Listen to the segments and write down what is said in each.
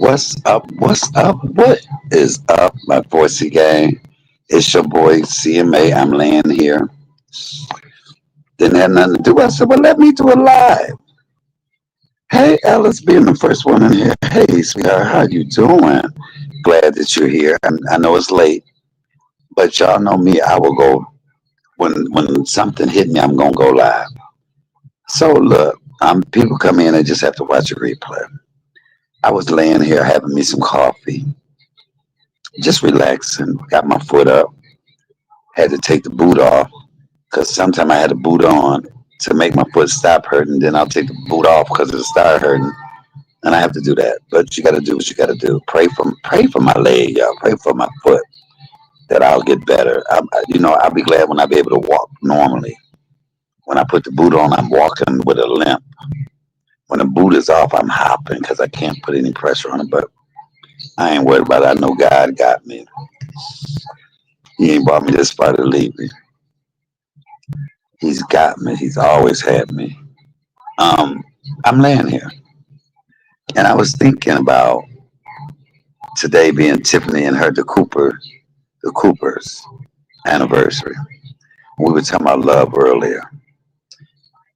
What's up? What's up? What is up, my Voicey gang? It's your boy CMA. I'm laying here. Didn't have nothing to do. I said, well, let me do it live. Hey, Alice, being the first one in here. Hey, sweetheart, how you doing? Glad that you're here. I know it's late, but y'all know me. I will go when something hit me. I'm gonna go live. So look, people come in and just have to watch a replay. I was laying here having me some coffee, just relaxing. Got my foot up. Had to take the boot off because sometimes I had the boot on to make my foot stop hurting. Then I'll take the boot off because it'll start hurting, and I have to do that. But you got to do what you got to do. Pray for my leg, y'all. Pray for my foot that I'll get better. I'll be glad when I be able to walk normally. When I put the boot on, I'm walking with a limp. When the boot is off, I'm hopping because I can't put any pressure on it. But I ain't worried about it. I know God got me. He ain't brought me this far to leave me. He's got me. He's always had me. Um, I'm laying here, and I was thinking about today being Tiffany and the Coopers anniversary. We were talking about love earlier.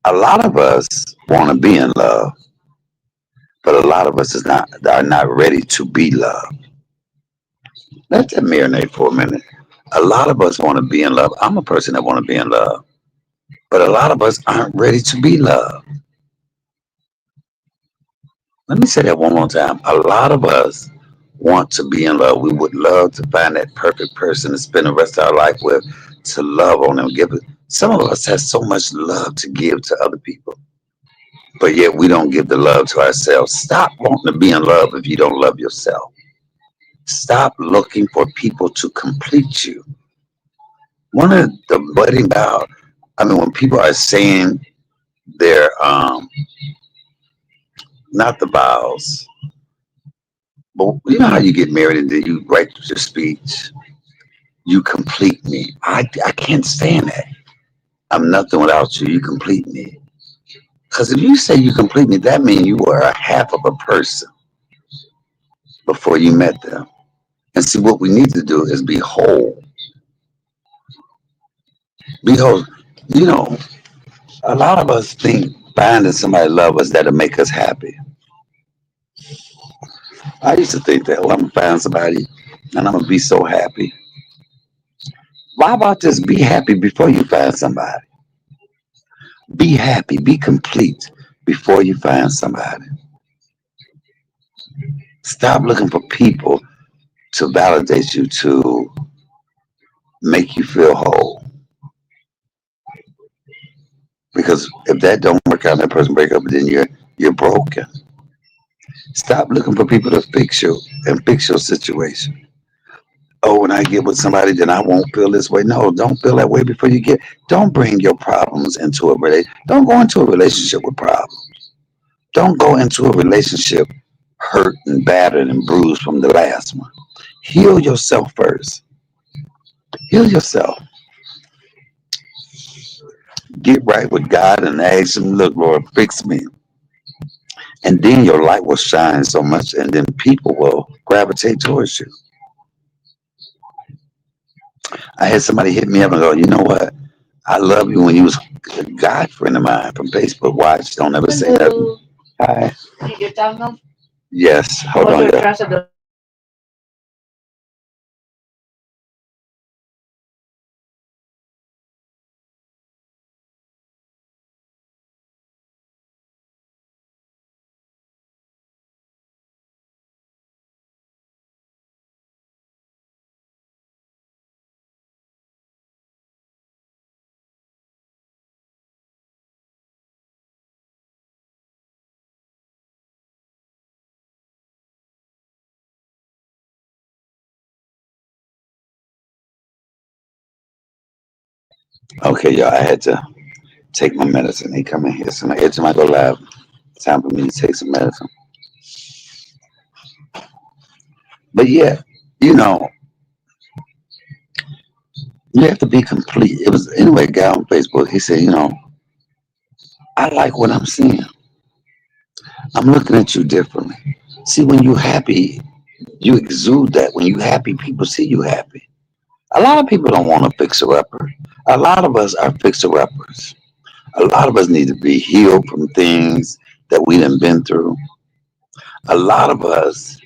A lot of us want to be in love, but a lot of us are not ready to be loved. Let that marinate for a minute. A lot of us want to be in love. I'm a person that want to be in love, but a lot of us aren't ready to be loved. Let me say that one more time. A lot of us want to be in love. We would love to find that perfect person to spend the rest of our life with, to love on them, give it. Some of us have so much love to give to other people, but yet we don't give the love to ourselves. Stop wanting to be in love if you don't love yourself. Stop looking for people to complete you. One of the budding out, I mean, when people are saying their not the vows, but you know how you get married and then you write your speech, you complete me. I can't stand that. I'm nothing without you. You complete me. Because if you say you complete me, that means you were a half of a person before you met them. And see, what we need to do is be whole. Be whole. You know, a lot of us think finding somebody love us that'll make us happy. I used to think that, well, I'm gonna find somebody and I'm gonna be so happy. Why about just be happy before you find somebody? Be happy, be complete before you find somebody. Stop looking for people to validate you, to make you feel whole. Because if that don't work out, that person break up, then you're broken. Stop looking for people to fix you and fix your situation. Oh, when I get with somebody, then I won't feel this way. No, don't feel that way before you get. Don't bring your problems into a relationship. Don't go into a relationship with problems. Don't go into a relationship hurt and battered and bruised from the last one. Heal yourself first. Heal yourself. Get right with God and ask Him, look, Lord, fix me. And then your light will shine so much, and then people will gravitate towards you. I had somebody hit me up and go, you know what? I love you when you was a guy friend of mine from Facebook. Watch, don't ever say nothing. Hi. Yes, hold on. Yeah. Okay, y'all, I had to take my medicine. They come in here. So every time I go live, time for me to take some medicine. But yeah, you know, you have to be complete. It was anyway, a guy on Facebook, he said, I like what I'm seeing. I'm looking at you differently. See, when you happy, you exude that. When you happy, people see you happy. A lot of people don't want a fixer upper. A lot of us are fixer uppers. A lot of us need to be healed from things that we done been through. A lot of us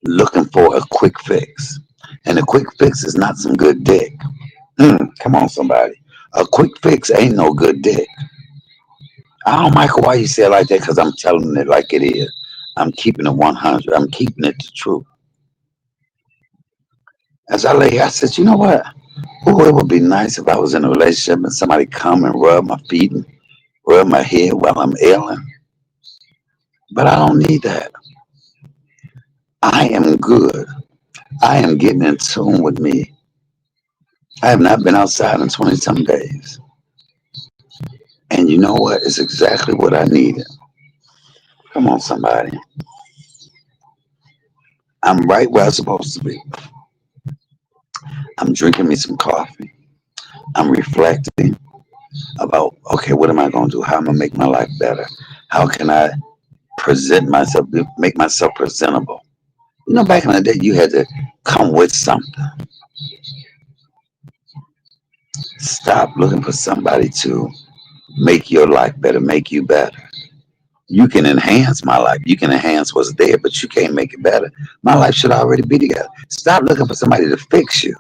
looking for a quick fix. And a quick fix is not some good dick. Come on, somebody. A quick fix ain't no good dick. I don't, Michael, why you say it like that? Because I'm telling it like it is. I'm keeping it 100. I'm keeping it the truth. As I lay here, I said, you know what? Ooh, it would be nice if I was in a relationship and somebody come and rub my feet and rub my head while I'm ailing. But I don't need that. I am good. I am getting in tune with me. I have not been outside in 20 some days. And you know what? It's exactly what I needed. Come on, somebody. I'm right where I'm supposed to be. I'm drinking me some coffee. I'm reflecting about, okay, what am I going to do? How am I going to make my life better? How can I present myself, make myself presentable? You know, back in the day, you had to come with something. Stop looking for somebody to make your life better, make you better. You can enhance my life. You can enhance what's there, but you can't make it better. My life should already be together. Stop looking for somebody to fix you.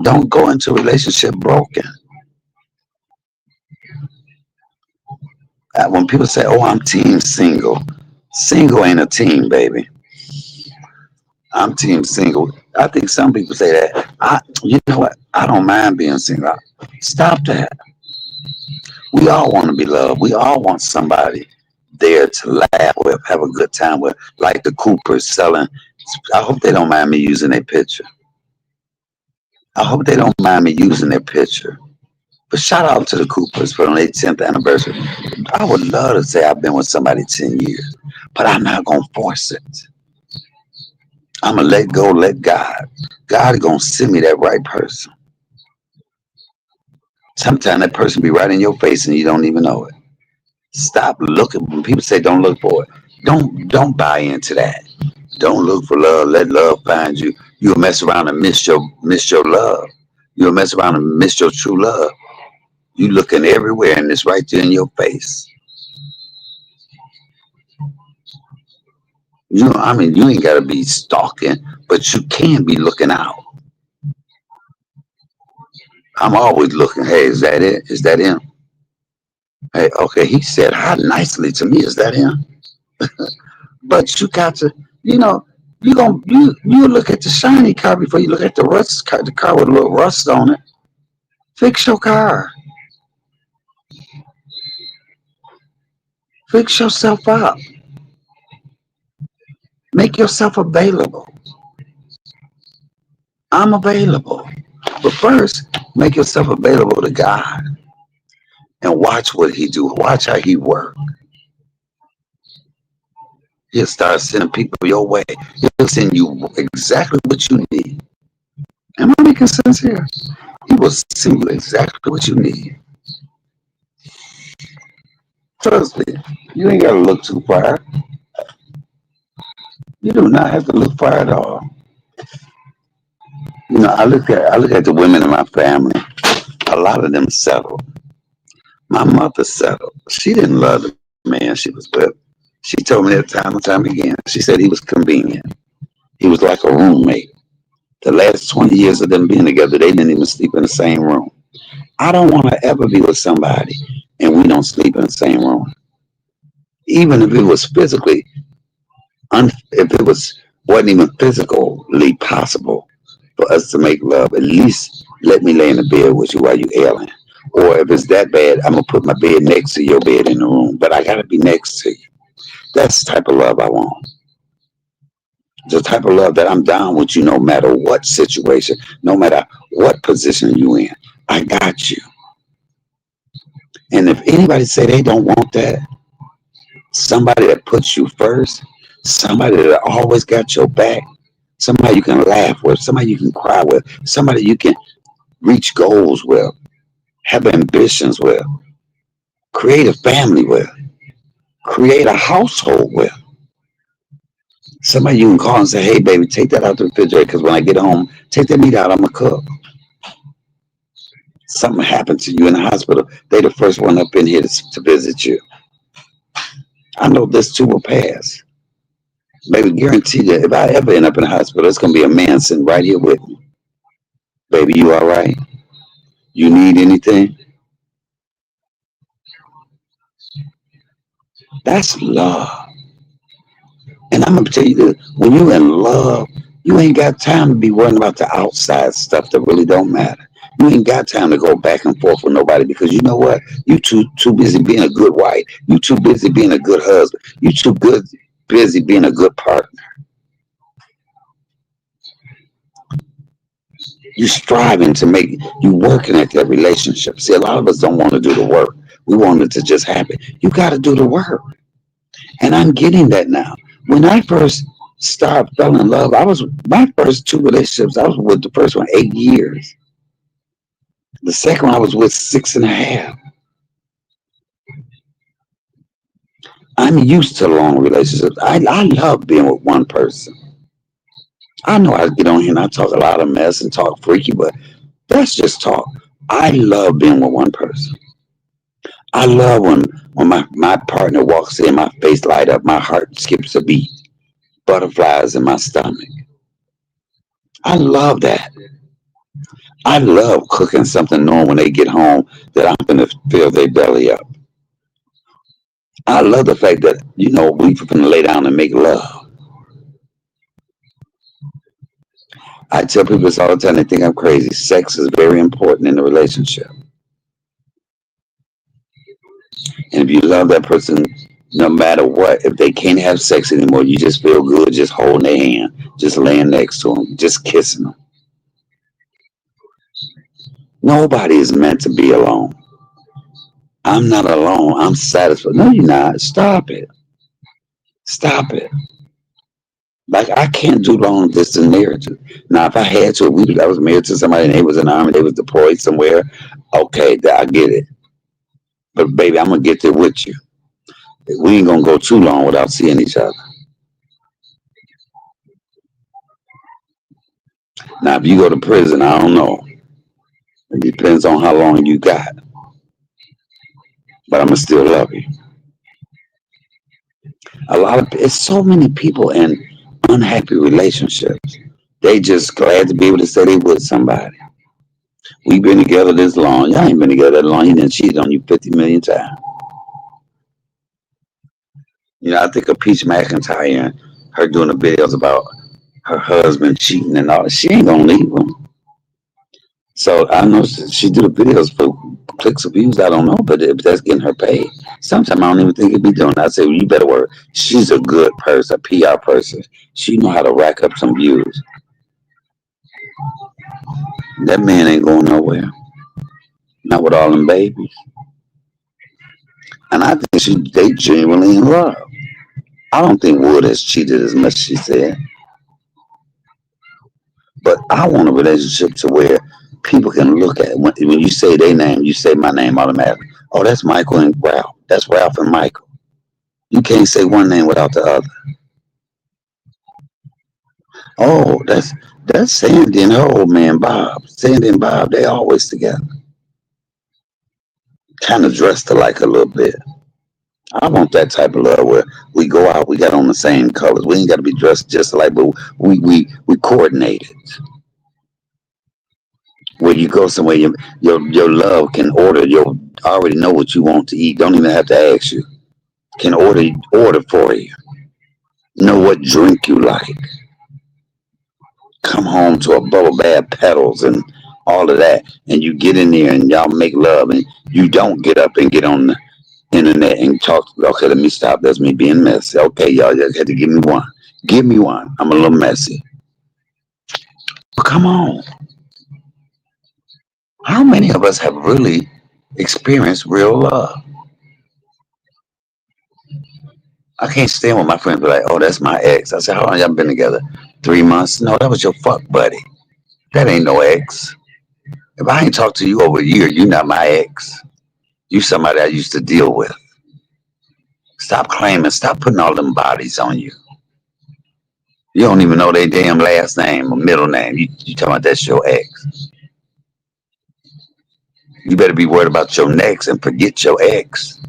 Don't go into a relationship broken. When people say, "Oh, I'm team single," single ain't a team, baby. I'm team single. I think some people say that. You know what? I don't mind being single. Stop that. We all want to be loved. We all want somebody there to laugh with, have a good time with, like the Coopers selling. I hope they don't mind me using their picture. I hope they don't mind me using their picture. But shout out to the Coopers for their 10th anniversary. I would love to say I've been with somebody 10 years, but I'm not going to force it. I'm going to let go, let God. God is going to send me that right person. Sometimes that person be right in your face and you don't even know it. Stop looking. When people say don't look for it, don't buy into that. Don't look for love. Let love find you. You'll mess around and miss your love. You'll mess around and miss your true love. You looking everywhere and it's right there in your face. You know, I mean, you ain't gotta be stalking, but you can be looking out. I'm always looking. Hey, is that it? Is that him? Hey, okay, he said hi nicely to me. Is that him? But you got to, you know, you look at the shiny car before you look at the rust car, the car with a little rust on it. Fix your car. Fix yourself up. Make yourself available. I'm available. But first, make yourself available to God and watch what he do. Watch how he work. He'll start sending people your way. He'll send you exactly what you need. Am I making sense here? He will send you exactly what you need. Trust me, you ain't gotta look too far. You do not have to look far at all. You know, I look at the women in my family. A lot of them settled. My mother settled. She didn't love the man she was with. She told me that time and time again. She said he was convenient. He was like a roommate. The last 20 years of them being together, they didn't even sleep in the same room. I don't want to ever be with somebody and we don't sleep in the same room. Even if it was physically, if it wasn't even physically possible for us to make love, at least let me lay in the bed with you while you ailing. Or if it's that bad, I'm gonna put my bed next to your bed in the room, but I gotta be next to you. That's the type of love I want. The type of love that I'm down with you no matter what situation, no matter what position you in. I got you. And if anybody say they don't want that, somebody that puts you first, somebody that always got your back, somebody you can laugh with, somebody you can cry with, somebody you can reach goals with, have ambitions with, create a family with, create a household with. Somebody you can call and say, hey, baby, take that out the refrigerator because when I get home, take that meat out. I'm going to cook. Something happened to you in the hospital. They the first one up in here to visit you. I know this too will pass. Baby, guarantee you, if I ever end up in the hospital, it's going to be a man sitting right here with me. Baby, you all right? You need anything? That's love. And I'm going to tell you this, when you in love, you ain't got time to be worrying about the outside stuff that really don't matter. You ain't got time to go back and forth with nobody because you know what? You too busy being a good wife. You too busy being a good husband. You too good busy being a good partner. You striving to make you working at that relationship. See, a lot of us don't want to do the work. We want it to just happen. You got to do the work. And I'm getting that now. When I first started fell in love, I was my first two relationships. I was with the first one 8 years. The second one I was with 6.5. I'm used to long relationships. I love being with one person. I know I get on here and I talk a lot of mess and talk freaky, but that's just talk. I love being with one person. I love when my partner walks in, my face light up, my heart skips a beat, butterflies in my stomach. I love that. I love cooking something knowing when they get home that I'm gonna fill their belly up. I love the fact that, we can lay down and make love. I tell people this all the time, they think I'm crazy. Sex is very important in a relationship. And if you love that person, no matter what, if they can't have sex anymore, you just feel good just holding their hand, just laying next to them, just kissing them. Nobody is meant to be alone. I'm not alone. I'm satisfied. No, you're not. Stop it. Stop it. Like I can't do long distance marriages. Now, if I had to, I was married to somebody and they was in the army, they was deployed somewhere. Okay, I get it. But baby, I'm gonna get there with you. We ain't gonna go too long without seeing each other. Now, if you go to prison, I don't know. It depends on how long you got, but I'm gonna still love you. It's so many people in unhappy relationships. They just glad to be able to say they with somebody. We've been together this long. Y'all ain't been together that long. He done cheated on you 50 million times. I think of Peach McIntyre and her doing the videos about her husband cheating and all. She ain't gonna leave him. So I know she do the videos for clicks of views. I don't know, but if that's getting her paid, sometimes I don't even think it'd be doing. I say, well, you better work. She's a good person, a PR person. She know how to rack up some views. That man ain't going nowhere. Not with all them babies. And I think they genuinely in love. I don't think Wood has cheated as much as she said. But I want a relationship to where people can look at it. When you say their name, you say my name automatically. Oh, that's Michael and Ralph. That's Ralph and Michael. You can't say one name without the other. Oh, that's Sandy and her old man Bob. Sandy and Bob, they always together. Kind of dressed alike a little bit. I want that type of love where we go out, we got on the same colors. We ain't got to be dressed just alike, but we coordinated. Where you go somewhere, your love can order. You already know what you want to eat. Don't even have to ask you. Can order for you. Know what drink you like. Come home to a bubble bath, pedals, and all of that, and you get in there and y'all make love, and you don't get up and get on the internet and talk. Okay, let me stop. That's me being messy. Okay, y'all just had to give me one. Give me one. I'm a little messy. But come on. How many of us have really experienced real love? I can't stand when my friends be like, "Oh, that's my ex." I said, "How long y'all been together? 3 months?" No, that was your fuck buddy. That ain't no ex. If I ain't talked to you over a year, you not my ex. You somebody I used to deal with. Stop claiming. Stop putting all them bodies on you. You don't even know their damn last name or middle name. You talking about that's your ex. You better be worried about your next and forget your ex.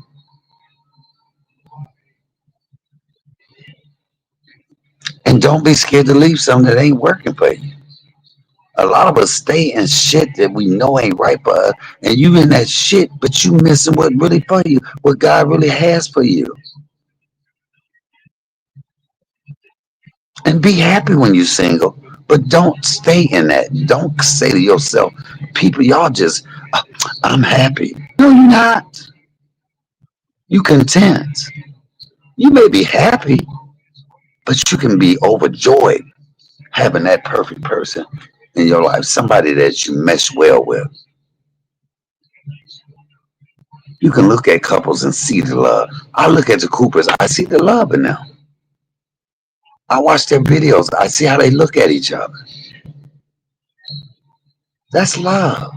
And don't be scared to leave something that ain't working for you. A lot of us stay in shit that we know ain't right for us, and you in that shit, but you missing what really for you, what God really has for you. And be happy when you're single, but don't stay in that. Don't say to yourself, people, y'all just, "Oh, I'm happy." No, you're not. You content. You may be happy, but you can be overjoyed having that perfect person in your life, somebody that you mesh well with. You can look at couples and see the love. I look at the Coopers, I see the love in them. I watch their videos, I see how they look at each other. That's love.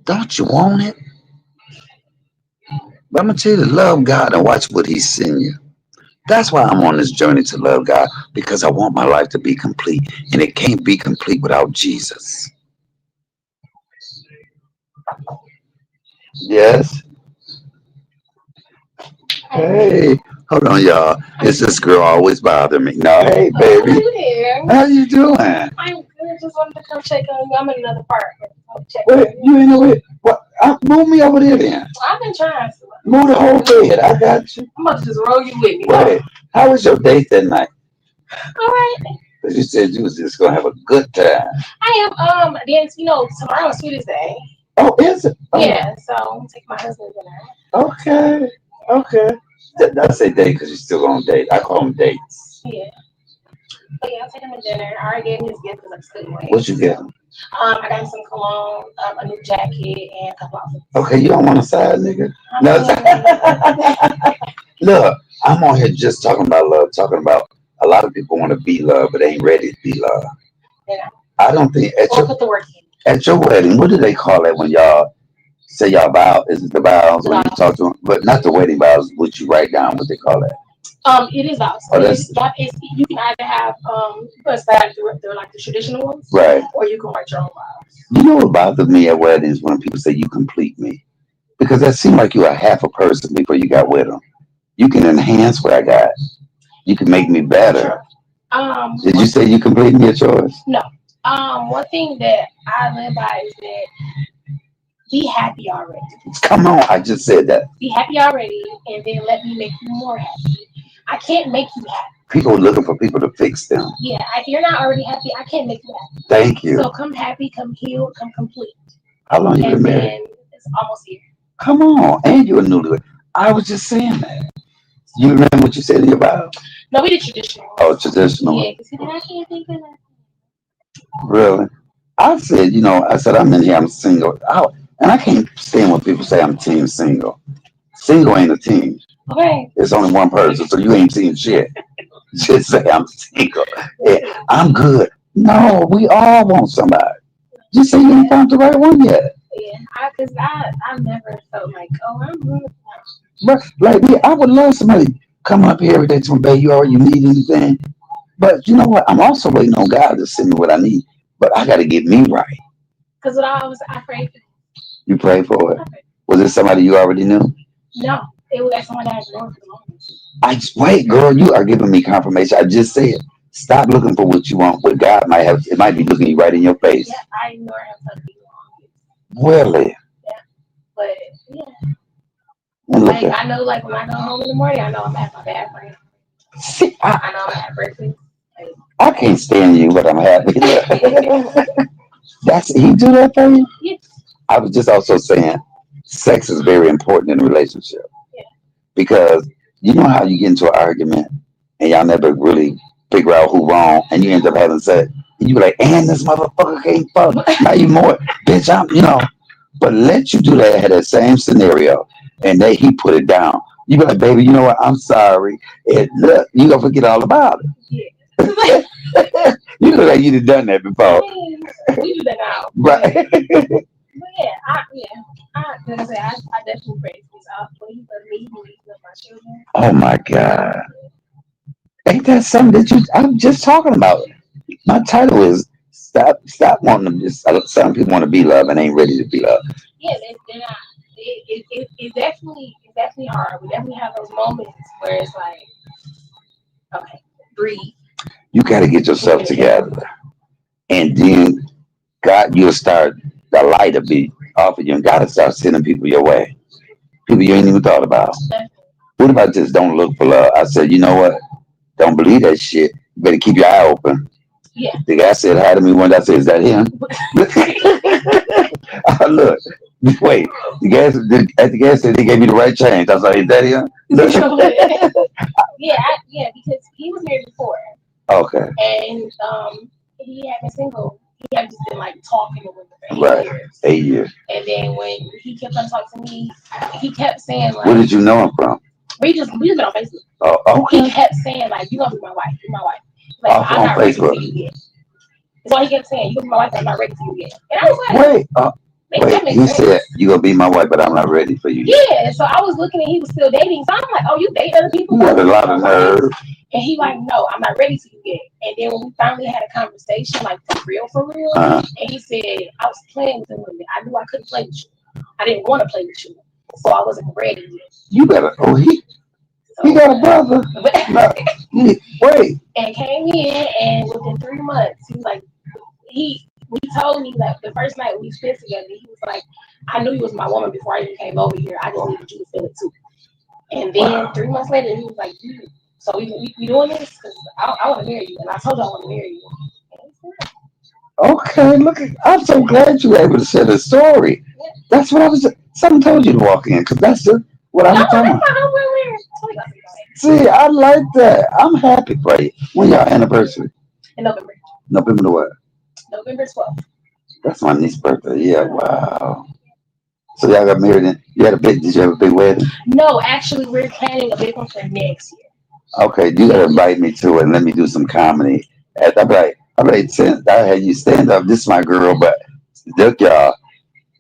Don't you want it? But I'm gonna tell you to love God and watch what He's sending you. That's why I'm on this journey to love God, because I want my life to be complete. And it can't be complete without Jesus. Yes. Hey, hold on, y'all. It's this girl always bothering me. No, hey, baby. How you doing? I'm good. Just wanted to come check on you. I'm in another part. Wait, you ain't know it? What? Move me over there then. I've been trying to. Move the whole bed. I got you. I'm about to just roll you with me. Wait, how was your date that night? All right. Cause you said you was just gonna have a good time. I am. Then tomorrow's Sweetest Day. Oh, is it? Oh. Yeah. So I'm gonna take my husband dinner. Okay. Okay. I say date because you're still on date. I call them dates. Yeah. But yeah, I'll take him to dinner. I already gave him his gift because I'm still waiting. What you get him? I got him some cologne, a new jacket, and a couple outfits. Okay, you don't want a side nigga? No. Look, I'm on here just talking about love, talking about a lot of people want to be loved, but they ain't ready to be loved. Yeah. I don't think put the work in. At your wedding, what do they call it when y'all say y'all vow? Is it the vows when you talk to them? But not the wedding vows, what you write down, what they call that? It is vows. Oh, you can either have they're like the traditional ones, right? Or you can write your own vows. You know what bothers me at weddings when people say you complete me, because that seems like you're a half a person before you got with them. You can enhance what I got. You can make me better. Sure. Did you say you complete me at yours? No. One thing that I live by is that be happy already. Come on, I just said that. Be happy already, and then let me make you more happy. I can't make you happy. People are looking for people to fix them. Yeah, if you're not already happy, I can't make you happy. Thank you. So come happy, come healed, come complete. How long you been married? It's almost a year. Come on, and you're a newlywed. I was just saying that. You remember what you said in your bio? No, we did traditional. Oh, traditional. Yeah, because I can't think of that. Really? I said, I said I'm in here, I'm single. And I can't stand when people say I'm team single. Single ain't a team. Okay. It's only one person, so you ain't team shit. Just say I'm single. Yeah, I'm good. No, we all want somebody. Just say you ain't found the right one yet. Yeah, because I never felt like, oh, I'm good. But like me, I would love somebody come up here every day to me, babe, you need anything. But you know what? I'm also waiting on God to send me what I need. But I got to get me right. Because I prayed for. You prayed for it? Was it somebody you already knew? No, it was someone that I known for the longest. Wait, girl, you are giving me confirmation. I just said, stop looking for what you want. What God might have, it might be looking you right in your face. Yeah, I know I have something wrong. Really? Yeah, but yeah. Like I know, like when I go home in the morning, I know I'm at my bad friend. See, I know I'm at breakfast. I can't stand you, but I'm happy. He do that for you? Yeah. I was just also saying, sex is very important in a relationship. Yeah. Because you know how you get into an argument and y'all never really figure out who wrong, and you end up having sex, and you be like, and this motherfucker can't fuck. Now you more, bitch. But let you do that, had that same scenario, and he put it down. You be like, baby, you know what? I'm sorry. And look, you gonna forget all about it. Yeah. You look like you'd done that before. We do that now. Right. But yeah, I definitely praise myself. But he loved me, he loved my Oh my God. Ain't that something that I'm just talking about? My title is Stop wanting to just, some people want to be loved and ain't ready to be loved. Yeah, they're not. It's definitely hard. We definitely have those moments where it's like, okay, breathe. You got to get yourself together. And then God, you'll start, the light will be off of you and God will start sending people your way. People you ain't even thought about. What about just don't look for love? I said, you know what? Don't believe that shit. You better keep your eye open. Yeah. The guy said hi to me one day. I said, is that him? Look, wait. At the gas station, they gave me the right change. I was like, is that him? Yeah, because he was married before, Okay. and he had been single. He had just been like talking to women for 8 years. 8 years. And then when he kept on talking to me, he kept saying like, where did you know him from? we just been on Facebook. Oh, okay. He kept saying like, "You gonna be my wife? You're my wife." Like, Also I'm on not ready for Facebook. you yet. That's why he kept saying, "You gonna be my wife? I'm not ready for you yet." And I was like, Wait, "Make that wait. make He sense." said you gonna be my wife, but I'm not ready for you yet. Yeah. So I was looking and he was still dating. So I'm like, "Oh, you date other people?" You got a lot of nerve. And he like, "No, I'm not ready for you yet." And then when we finally had a conversation, like for real, and he said, "I was playing with the women. I knew I couldn't play with you. I didn't want to play with you, so I wasn't ready yet." You better. Oh, he got a brother. No, wait. And came in, and within 3 months, he was like, he told me like the first night we spent together, he was like, "I knew you was my woman before I even came over here. I just needed you to feel it too." And then 3 months later, he was like, "So we doing this? Because I want to marry you." And I told you I want to marry you. Okay, look. I'm so glad you were able to share the story. Yeah. That's what I was. Something told you to walk in because that's what I was talking about. See, I like that. I'm happy for you. When y'all anniversary? In November. November the what? November 12th. That's my niece's birthday. Yeah, wow. So y'all got married in, you had a big, did you have a big wedding? No, actually, we're planning a big one for next year. Okay, you gotta invite me to it and let me do some comedy. And I'm like, I had you stand up. This is my girl, but look, y'all,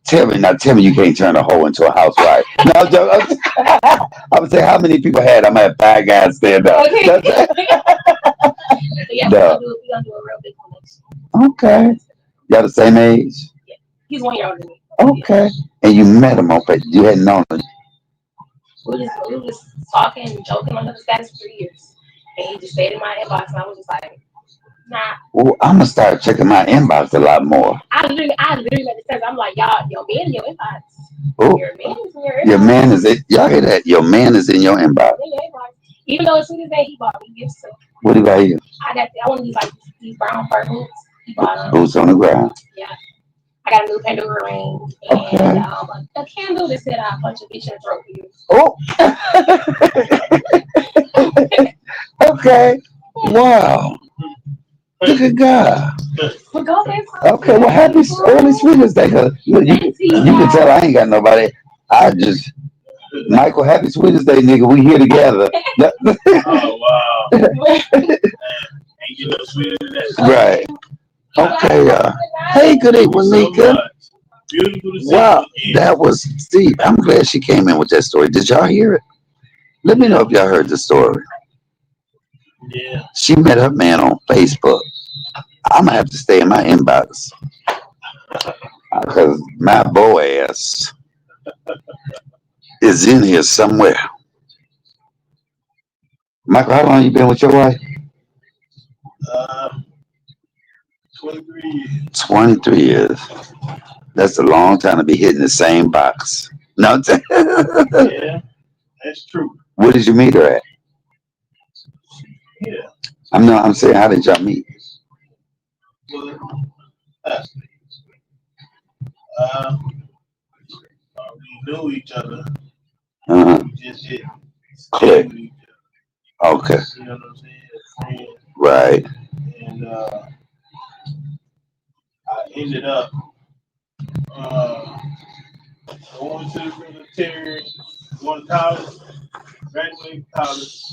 tell me you can't turn a hoe into a housewife. No, I'm joking. I would say how many people had? I'm gonna have 5 guys stand up. Okay. Yeah, No. we're gonna do a real big one next year. Okay. Y'all the same age? Yeah. He's 1 year older than me. Okay. And you met him on Facebook. You hadn't known him. We were just talking and joking on the status for 3 years. And he just stayed in my inbox, and I was just like, nah. Well, I'm gonna start checking my inbox a lot more. I literally made the sense. I'm like, y'all, your man in your inbox. Ooh. Your man is in your inbox. Your man is it. Y'all hear that? Your man is in your inbox. In your inbox. Even though as soon as he bought me gifts, so What did he buy you? I want these like these brown fur boots. He bought them. Boots on the ground. Yeah. I got a new Pandora ring and a candle that said I'll punch a bitch in the throat for you. Oh. Okay. Wow. Look at God. Okay. Well, happy early Sweetest Day. You can tell I ain't got nobody. I just Michael, happy Sweetest Day, nigga. We here together. Oh wow. Ain't you no sweeter than that? Right. Okay. Hey, good evening, Nika. Wow, that was Steve. I'm glad she came in with that story. Did y'all hear it? Let me know if y'all heard the story. Yeah. She met her man on Facebook. I'm gonna have to stay in my inbox because my boy ass is in here somewhere. Michael, how long you been with your wife? 23 years. 23 years. That's a long time to be hitting the same box. No, Yeah, that's true. where did you meet her at? Yeah. I'm saying, how did y'all meet? Well, we knew each other. We just didn't Click. with each other. Okay. You know what I'm saying? Friends. Right. And I ended up going to the military, going to college, graduating college.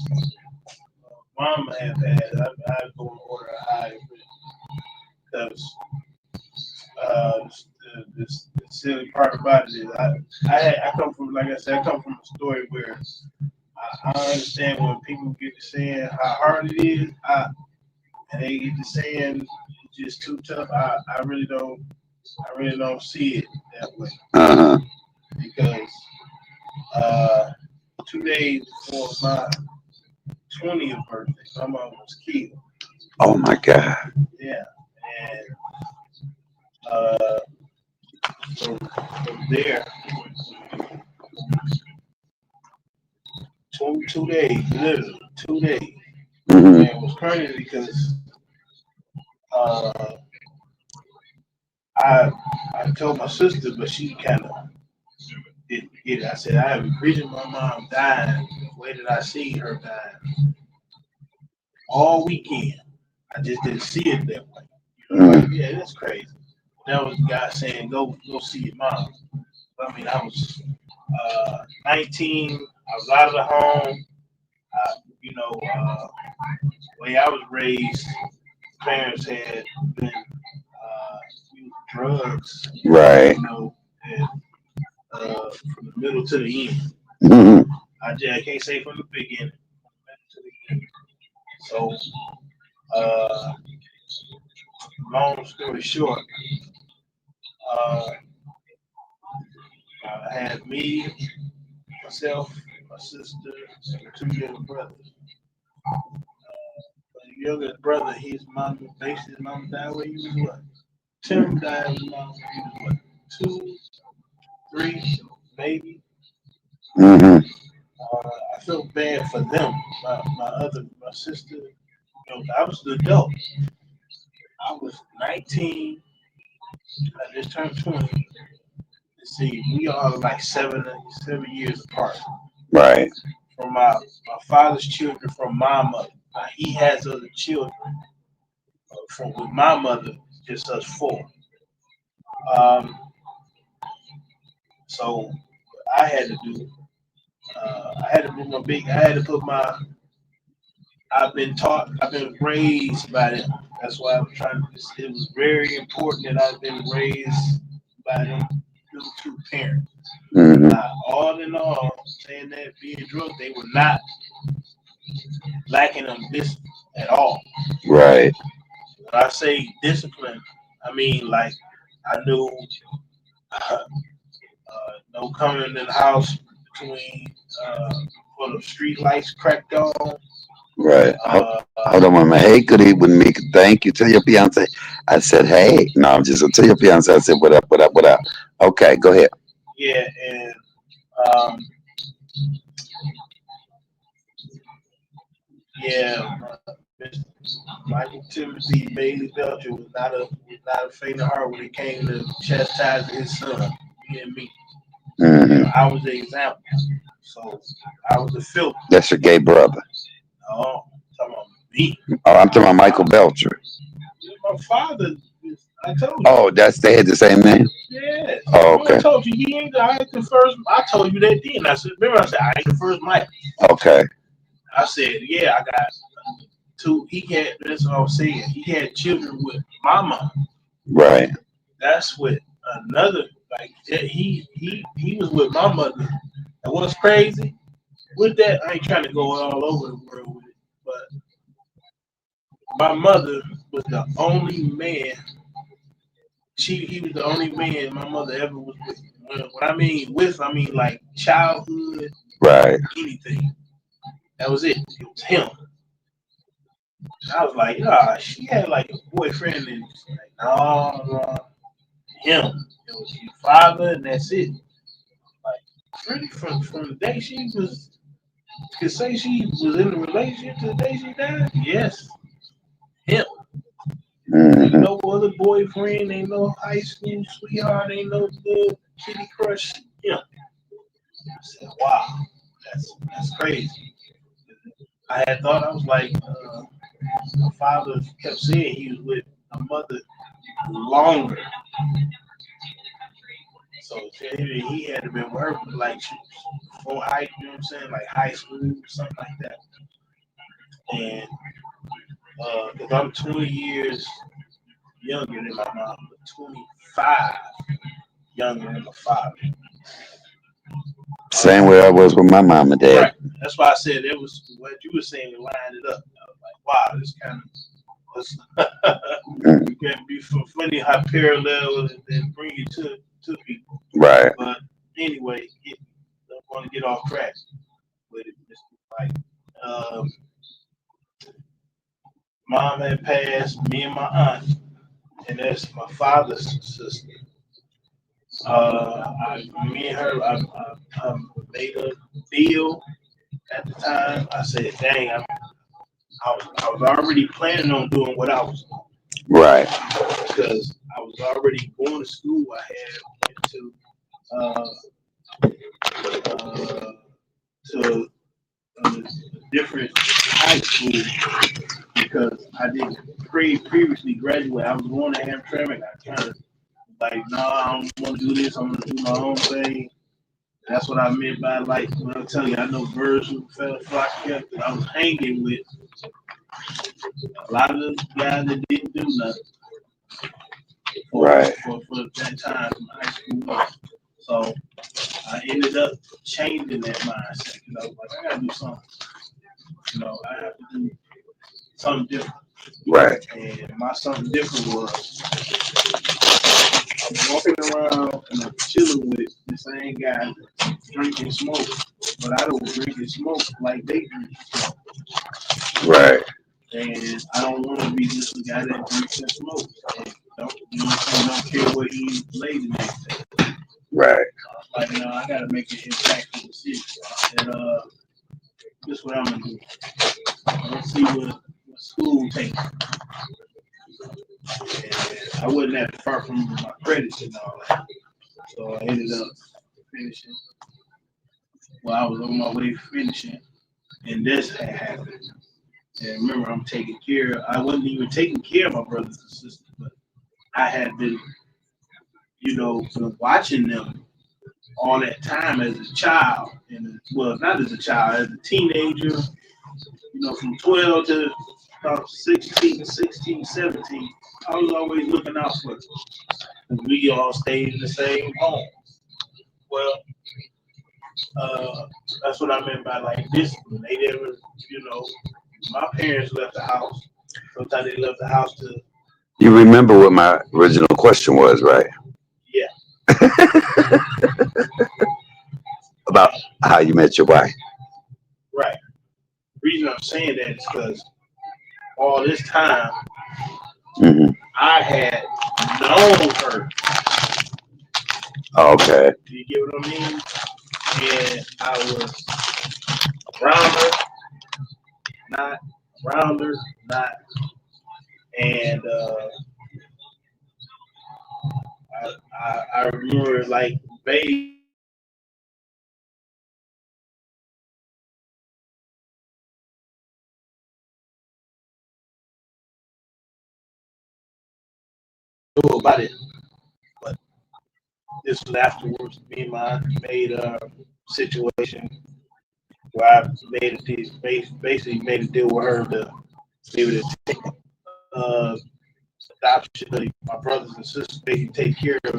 Mama had passed. I had to go in order of high because the silly part about it is I come from, like I said, I come from a story where I understand when people get to saying how hard it is, and they get to saying it's just too tough. I really don't see it that way Uh-huh. because 2 days before my 20th birthday, my mom was killed. Oh my God. Yeah, and from there, 2 days, literally 2 days. Hmm. And it was crazy because uh, I I told my sister, but she kind of didn't get it. I said I have a vision of my mom dying the way that I see her dying all weekend. I just didn't see it that way. You know, like, yeah, that's crazy. That was the guy saying, go see your mom. I mean, I was 19. I was out of the home. The way I was raised, parents had been using drugs, Right. and, from the middle to the end. Hmm. I can't say from the beginning, from the middle to the end. So, uh, long story short, uh, I had me, myself, my sister, and two younger brothers. The youngest brother, his mom, basically his mom died when he was what? Tim died when mom when he was what? 2, 3, maybe. Hmm. I felt bad for them. My sister, I was the adult. I was 19. I just turned 20. Let's see, we are like 7 years apart Right. from my father's children from my mother. Now, he has other children from with my mother, just us four. Um, so I had to do. I had to put my. I've been taught. I've been raised by them. That's why I was trying to. It was very important that I've been raised by them two parents. Hmm. All in all, saying that being drunk, they were not lacking on this at all. Right. When I say discipline, I mean like I knew no coming in the house between when the street lights cracked on. Right. Uh, Hold on a minute. Hey, good evening, Mika. Thank you. Tell your fiance. I said, hey. No, I'm just gonna tell your fiance. I said, what up, what up, what up? Okay, go ahead. yeah, and um, yeah, Mr. Michael Timothy Bailey Belcher was not a faint of heart when it came to chastising his son, me and me. Hmm. I was the example. So I was the filter. That's your gay brother. Oh, talking about me. Oh, I'm talking My about Michael father. Belcher. My father. I told you. Oh, they had the same name. Yes. Oh, Remember I okay. told you he ain't. I ain't the first. I told you that then. I said. Remember I said I ain't the first Mike. Okay. I said yeah. I got two. He had. That's what I was saying. He had children with my mom. Right. That's with another. Like he was with my mother. And what's crazy with that? I ain't trying to go all over the world with it, but my mother was the only man. He was the only man my mother ever was with. When I mean with, I mean like childhood, Right. anything. That was it. It was him. I was like, ah, she had like a boyfriend, and she's like, no, no, him. It was your father, and that's it. Like, really, from the day she was, could say she was in a relationship to the day she died. Yes, him. Ain't Hmm. no other boyfriend, ain't no high school sweetheart, ain't no little kitty crush. Yeah. I said, wow, that's crazy. I had thought I was like, my father kept saying he was with my mother longer. So he had to been working like before high, you know what I'm saying, like high school or something like that. And because I'm 20 years younger than my mom, but 25 younger than my father. Same way I was with my mom and dad. Right. That's why I said it was what you were saying to line it up. I was like, wow, this kind of you can be funny how parallel and bring it to people. Right. But anyway, I don't want to get off track with it. It's like mom had passed, me and my aunt, and that's my father's sister. Me and her, I made a deal at the time. I said, "Dang, I was already planning on doing what I was doing Right. because I was already going to school. I had went to a different high school because I didn't previously graduate. I was going to Hamtramck. I kind of like, no, I don't want to do this. I'm going to do my own thing. That's what I meant by like when I tell you I know birds who fell flock together. I was hanging with a lot of the guys that didn't do nothing for that time from high school. So I ended up changing that mindset. I was like, I gotta do something. I have to do something different. Right. And my something different was I'm walking around and I'm chilling with the same guy drinking smoke, but I don't drink and smoke like they drink and smoke. Right. And I don't want to be just the guy that drinks and smokes. And don't care what he laid the next day. Right. Like, I got to make an impact in the city. And this is what I'm going to do. Let's see what school takes. And I wasn't that far from my credits and all that. So I ended up finishing. Well, I was on my way finishing, and this had happened. And remember, I wasn't even taking care of my brothers and sisters, but I had been, watching them all that time as a child. And not as a child, as a teenager, from 12 to about 16, 17. I was always looking out for them. We all stayed in the same home. Well, that's what I meant by like discipline. They never, my parents left the house. Sometimes they left the house to. You remember what my original question was, right? Yeah. About how you met your wife. Right. The reason I'm saying that is because all this time, I had known her. Okay. Do you get what I mean? And I was around her, not. And I remember like baby. About it, but this was afterwards. Me and mine made a situation where I basically made a deal with her to be able to take adoption. My brothers and sisters, they can take care of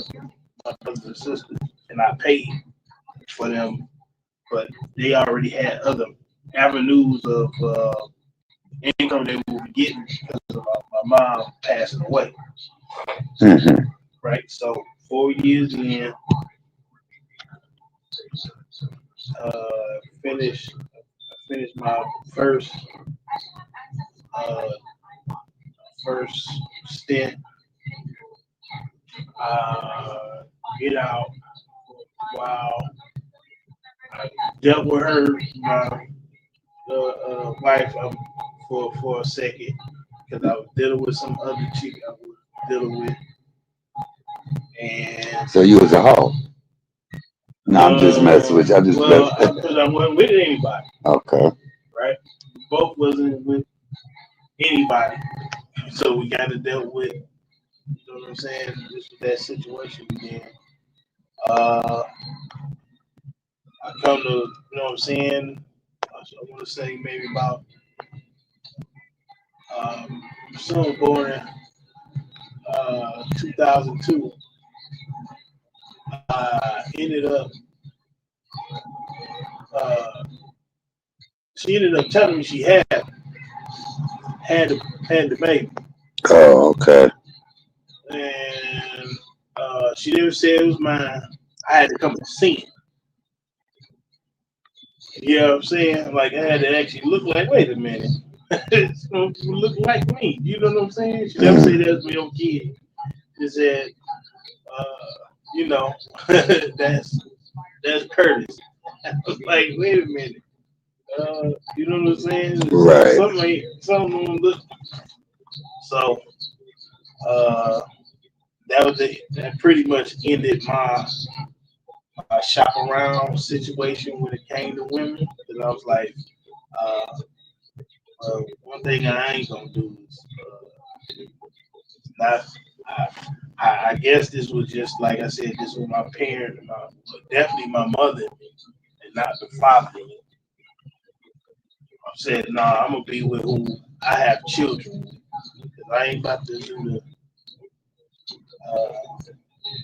my brothers and sisters, and I paid for them, but they already had other avenues of income they were getting because of my mom passing away. Right, so 4 years in, finished my first stint. Get out while I dealt with her, my wife, for a second because I was dealing with some other chick I was dealing with. And so you was a hoe? No, I'm just messing with you. Because I wasn't with anybody. Okay. Right? We both wasn't with anybody. So we got to deal with, you know what I'm saying? This was that situation again. I come to, you know what I'm saying? I want to say maybe about soon born in 2002. Ended up she ended up telling me she had the baby. Oh, okay. And she never said it was mine. I had to come and see it. You know what I'm saying? Like I had to actually look like, wait a minute. It's gonna look like me. You know what I'm saying? She never said that was my own kid. She said, you know, that's Curtis. I was like, wait a minute. You know what I'm saying? Right. Something don't look. So that pretty much ended my shop around situation when it came to women. Because I was like, one thing I ain't gonna do is not. I guess this was just like I said. This was my parent, definitely my mother, and not the father. I said, nah, I'm gonna be with who I have children. Cause I ain't about to do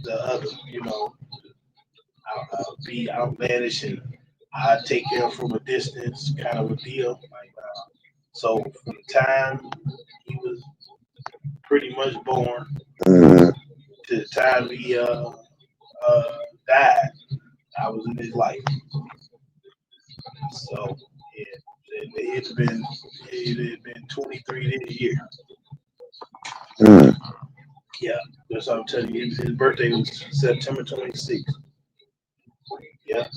the other, you know. I'll be outlandish and I take care from a distance, kind of a deal. Like, so from the time he was pretty much born Mm-hmm. to the time he died, I was in his life. So yeah, it had been 23 this year. Mm. Yeah, that's what I'm telling you. His birthday was September 26th. Yeah.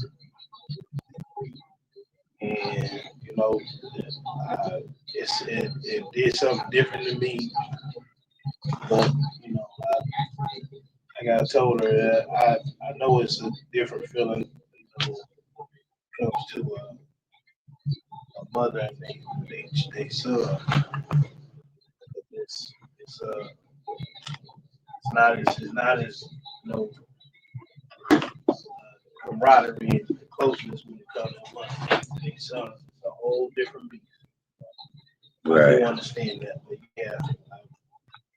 And you know, it did something different to me. But you know, like I told her that I know it's a different feeling. You know, when it comes to a mother and they son. It's not as you know camaraderie and closeness when it comes to mother and they son. It's a whole different beast. I Right. do understand that, but yeah,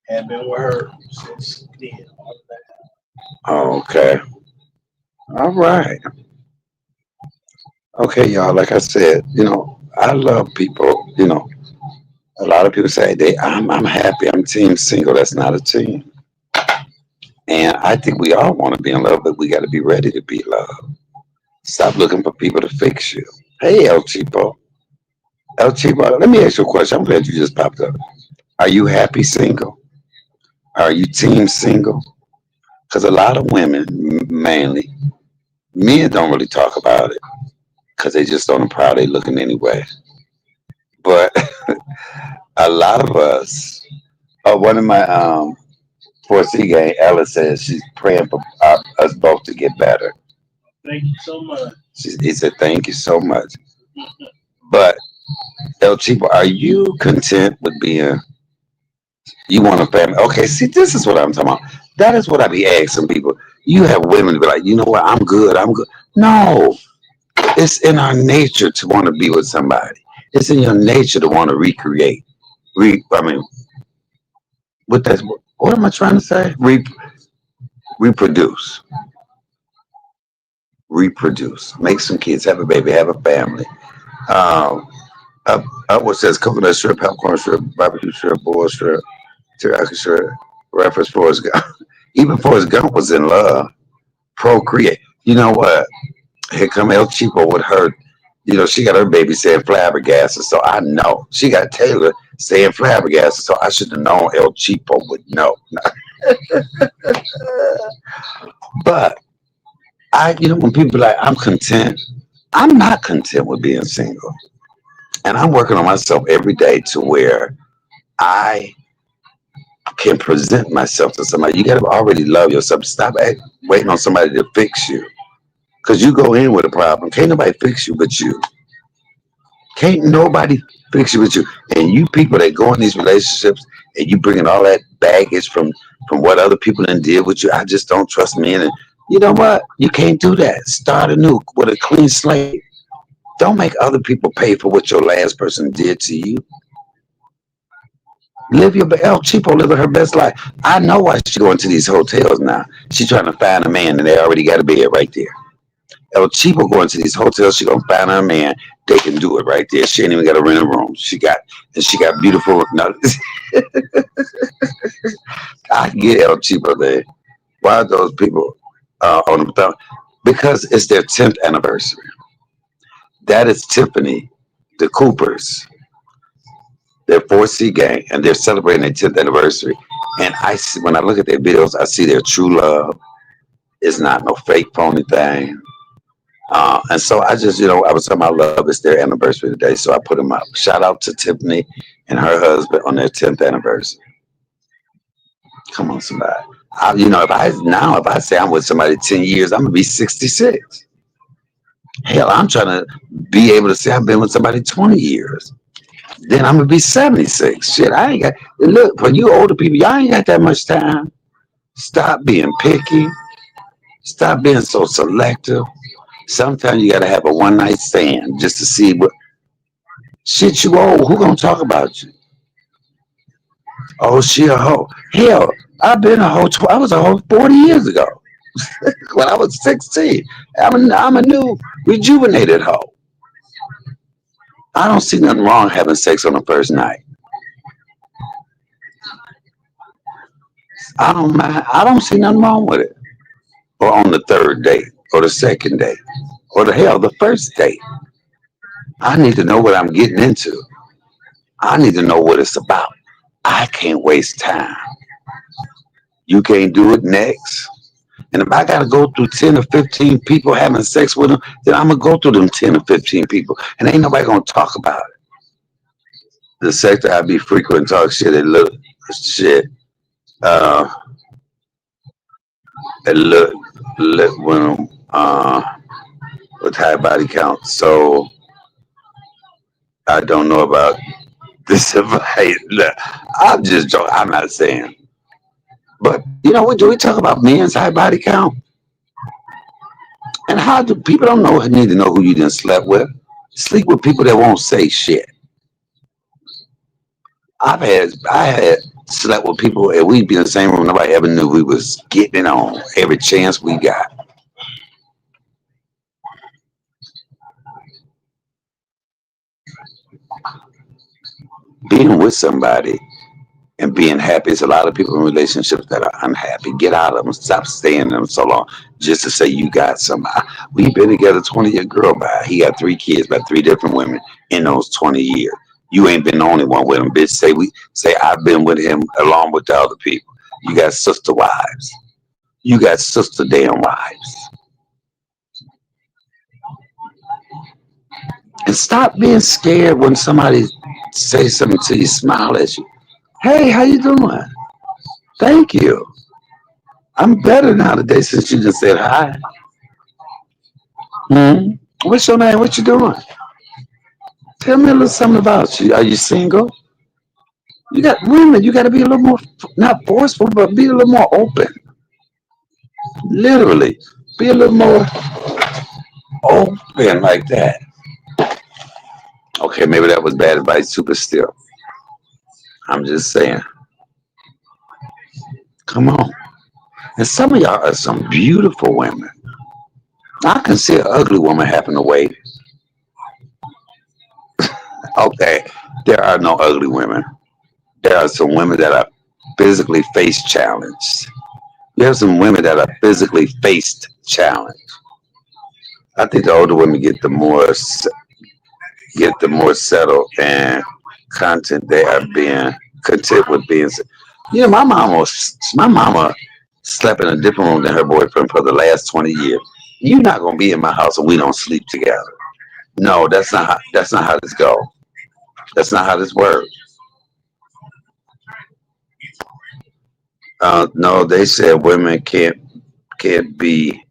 I have been with her since then. All of that. Okay. All right. Okay, y'all. Like I said, I love people. A lot of people say I'm happy. I'm team single. That's not a team. And I think we all want to be in love, but we got to be ready to be loved. Stop looking for people to fix you. Hey, El Chipo. El Chipo, let me ask you a question. I'm glad you just popped up. Are you happy single? Are you team single? Because a lot of women, mainly, men don't really talk about it because they just don't know how they looking anyway. But a lot of us, one of my 4C gang, Ella says she's praying for us both to get better. Thank you so much. He said, thank you so much. But El Chipo, are you content with being, you want a family? Okay, see, this is what I'm talking about. That is what I be asking people. You have women to be like, you know what, I'm good, I'm good. No, it's in our nature to want to be with somebody. It's in your nature to want to recreate. I mean, what am I trying to say? Reproduce. Reproduce. Make some kids, have a baby, have a family. Um, up what says coconut shrimp, popcorn shrimp, barbecue shrimp, boiled shrimp, teriyaki shrimp, reference Forrest Gump. Even Forrest Gump was in love. Procreate. You know what? Here come El Cheapo with her. She got her baby saying flabbergasted, so I know. She got Taylor saying flabbergasted, so I should have known El Cheapo would know. But when people are like, I'm content, I'm not content with being single. And I'm working on myself every day to where I can present myself to somebody. You got to already love yourself. Stop waiting on somebody to fix you. Because you go in with a problem. Can't nobody fix you but you. Can't nobody fix you but you. And you people that go in these relationships and you bringing all that baggage from what other people done did with you. I just don't trust men. And you know what? You can't do that. Start anew with a clean slate. Don't make other people pay for what your last person did to you. Live your El Cheapo living her best life. I know why she's going to these hotels now. She's trying to find a man and they already got a bed right there. El Cheapo going to these hotels. She gonna find her a man. They can do it right there. She ain't even got to rent a room. She got beautiful. No, I get El Cheapo there. Why are those people on the phone? Because it's their 10th anniversary. That is Tiffany, the Coopers, their 4C gang, and they're celebrating their 10th anniversary. And I see, when I look at their videos, I see their true love. It's not no fake phony thing. And so I just, I was talking about love. It's their anniversary today, so I put them up. Shout out to Tiffany and her husband on their 10th anniversary. Come on, somebody. If I say I'm with somebody 10 years, I'm gonna be 66. Hell, I'm trying to be able to say I've been with somebody 20 years. Then I'm gonna be 76. Shit, I ain't got. Look, for you older people, y'all ain't got that much time. Stop being picky. Stop being so selective. Sometimes you gotta have a one night stand just to see what shit you old. Who gonna talk about you? Oh, she a hoe. Hell, I've been a hoe. I was a hoe 40 years ago when I was 16. I'm a new rejuvenated hoe. I don't see nothing wrong having sex on the first night. I don't mind. I don't see nothing wrong with it. Or on the third date, or the second date, or the first date. I need to know what I'm getting into. I need to know what it's about. I can't waste time. You can't do it next. And if I gotta go through 10 or 15 people having sex with them, then I'm gonna go through them 10 or 15 people. And ain't nobody gonna talk about it. The sector I be frequent and talk shit and look shit. Uh and look when with high body count. So I don't know about this advice. Look, I'm just joking. I'm not saying. But what do we talk about men's high body count? And how do people don't need to know who you done slept with? Sleep with people that won't say shit. I had slept with people and we'd be in the same room. Nobody ever knew we was getting it on every chance we got. Being with somebody and being happy is a lot of people in relationships that are unhappy. Get out of them. Stop staying in them so long just to say you got somebody. We've been together 20-year girl by. He got 3 kids by 3 different women in those 20 years. You ain't been the only one with him, bitch. Say I've been with him along with the other people. You got sister wives. You got sister damn wives. And stop being scared when somebody say something to you, smile at you. Hey, how you doing? Thank you. I'm better now today since you just said hi. What's your name? What you doing? Tell me a little something about you. Are you single? You got women. You got to be a little more, not forceful, but be a little more open. Literally, be a little more open like that. Okay, maybe that was bad advice, super still. I'm just saying. Come on. And some of y'all are some beautiful women. I can see an ugly woman having to wait. Okay, there are no ugly women. There are some women that are physically face challenged. You have some women that are physically faced challenged. I think the older women get the more settled and content they are being content with being. My mama slept in a different room than her boyfriend for the last 20 years. You're not gonna be in my house and we don't sleep together. No, that's not how this goes. That's not how this works. No, they said can't be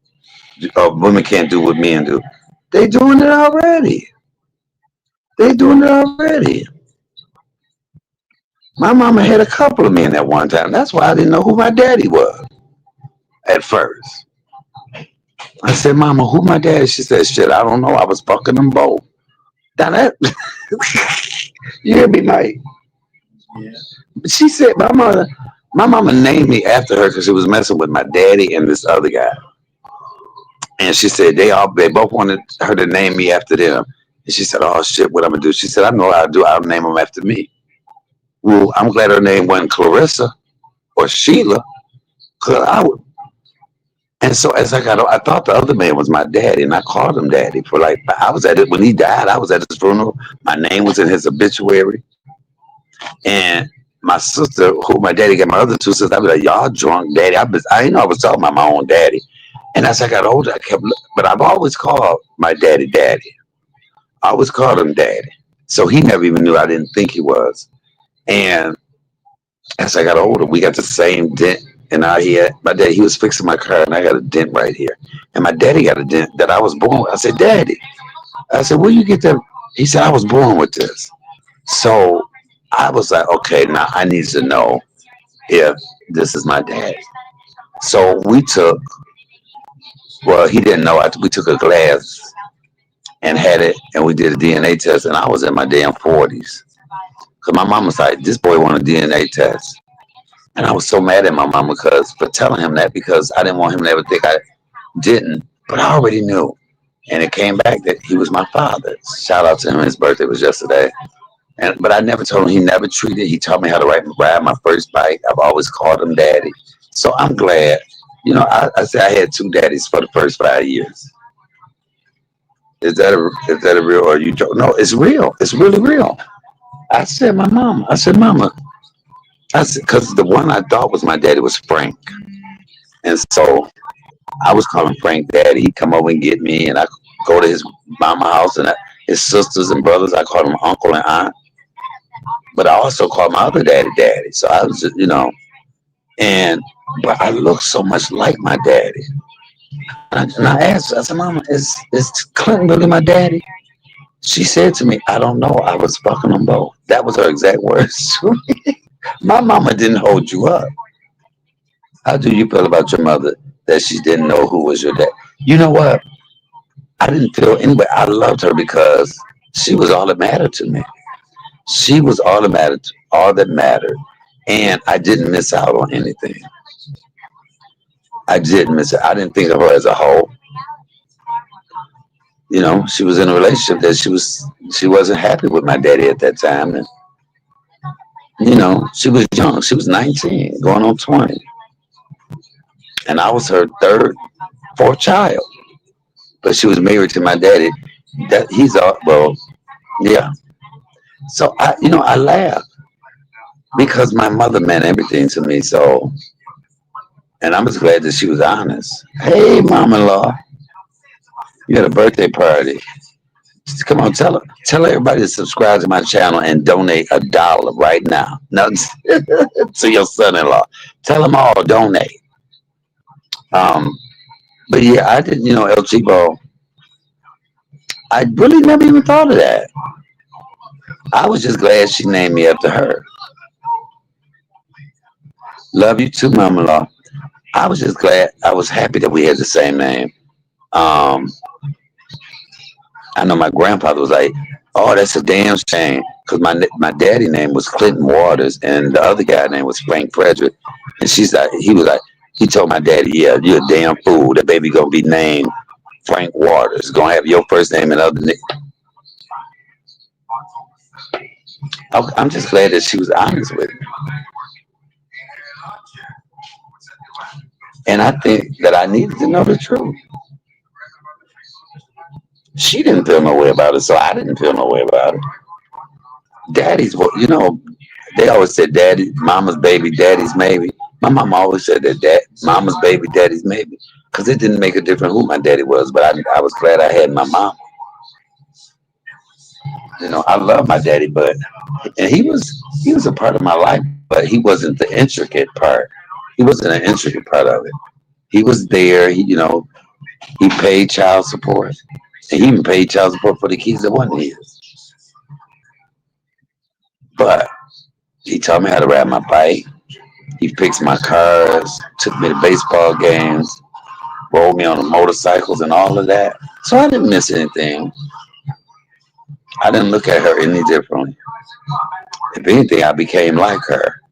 women can't do what men do. They doing it already. They doing it already. My mama had a couple of men at one time. That's why I didn't know who my daddy was at first. I said, Mama, who my daddy? She said, shit, I don't know. I was fucking them both. Now that you hear me, Mike? Yeah. She said my mama named me after her because she was messing with my daddy and this other guy. And she said they both wanted her to name me after them. And she said, "Oh shit, what I'm gonna do?" She said, "I know what I'll do. I'll name them after me." Well, I'm glad her name wasn't Clarissa or Sheila, cause I would. And so as I got, I thought the other man was my daddy, and I called him daddy for like. I was at it when he died. I was at his funeral. My name was in his obituary, and my sister, who my daddy got, my other two sisters, I was like, "Y'all drunk, daddy." I didn't know I was talking about my own daddy. And as I got older, I kept, but I've always called my daddy daddy. I always called him daddy. So he never even knew I didn't think he was. And as I got older, we got the same dent. And my daddy, he was fixing my car, and I got a dent right here. And my daddy got a dent that I was born with. I said, "Daddy," I said, "where you get that?" He said, "I was born with this." So I was like, okay, now I need to know if this is my dad. So we took, well, he didn't know. We took a glass and had it, and we did a DNA test, and I was in my damn 40s. Because my mom was like, "This boy want a DNA test." And I was so mad at my mom because for telling him that, because I didn't want him to ever think I didn't, but I already knew. And it came back that he was my father. Shout out to him. His birthday was yesterday. But I never told him. He never treated. He taught me how to ride my first bike. I've always called him daddy. So I'm glad. I said I had two daddies for the first 5 years. Is that a real, or you joke? No, it's real. It's really real. I said my mama. I said, "Mama." I said, because the one I thought was my daddy was Frank, and so I was calling Frank daddy. He'd come over and get me, and I go to his mama house, and his sisters and brothers. I called him uncle and aunt, but I also called my other daddy daddy. So I was just. And but I look so much like my daddy. And I asked, I said, "Mama, is Clinton really my daddy?" She said to me, "I don't know. I was fucking them both." That was her exact words. My mama didn't hold you up. How do you feel about your mother that she didn't know who was your dad? You know what? I didn't feel anyway. I loved her because she was all that mattered to me. She was all that mattered, and I didn't miss out on anything. I didn't miss it. I didn't think of her as a whole. She was in a relationship that she wasn't happy with my daddy at that time, and she was young. She was 19, going on 20, and I was her fourth child. But she was married to my daddy. That he's all well, yeah. So I laugh because my mother meant everything to me. So, and I'm just glad that she was honest. Hey, mom-in-law, you had a birthday party. Come on, tell everybody to subscribe to my channel and donate $1 right now. No, to your son-in-law. Tell them all donate. Um, but yeah, I didn't. El Chico. I really never even thought of that. I was just glad she named me after her. Love you too, mama-in-law. I was just glad. I was happy that we had the same name. Um, I know my grandfather was like, "Oh, that's a damn shame," because my daddy name was Clinton Waters, and the other guy name was Frank Frederick. And he told my daddy, "Yeah, you're a damn fool. That baby gonna be named Frank Waters. Gonna have your first name and other name." I'm just glad that she was honest with me, and I think that I needed to know the truth. She didn't feel no way about it, so I didn't feel no way about it. They always said daddy, mama's baby, daddy's maybe. My mom always said that mama's baby, daddy's maybe, because it didn't make a difference who my daddy was. But I was glad I had my mom. I love my daddy, and he was a part of my life, but he wasn't the intricate part. He wasn't an intricate part of it. He was there. He paid child support, and he even paid child support for the kids that wasn't his. But he taught me how to ride my bike. He fixed my cars, took me to baseball games, rolled me on the motorcycles and all of that. So I didn't miss anything. I didn't look at her any differently. If anything, I became like her.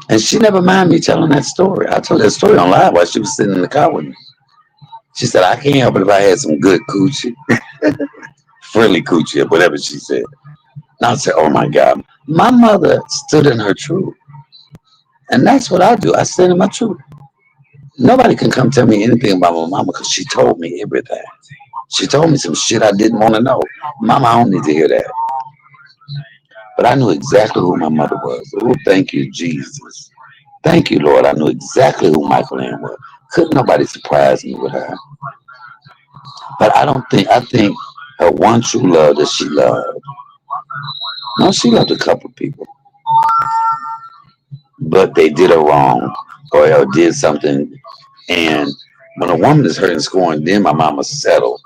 And she never minded me telling that story. I told that story on live while she was sitting in the car with me. She said, I can't help it if I had some good coochie, friendly coochie, or whatever she said. And I said, oh my God. My mother stood in her truth. And that's what I do. I stand in my truth. Nobody can come tell me anything about my mama because she told me everything. She told me some shit I didn't want to know. Mama, I don't need to hear that. But I knew exactly who my mother was. Oh, thank you, Jesus. Thank you, Lord. I knew exactly who Michael Ann was. Couldn't nobody surprise me with her. But I think her one true love that she loved. No, she loved a couple people, but they did her wrong or did something. And when a woman is hurt and scorned, then my mama settled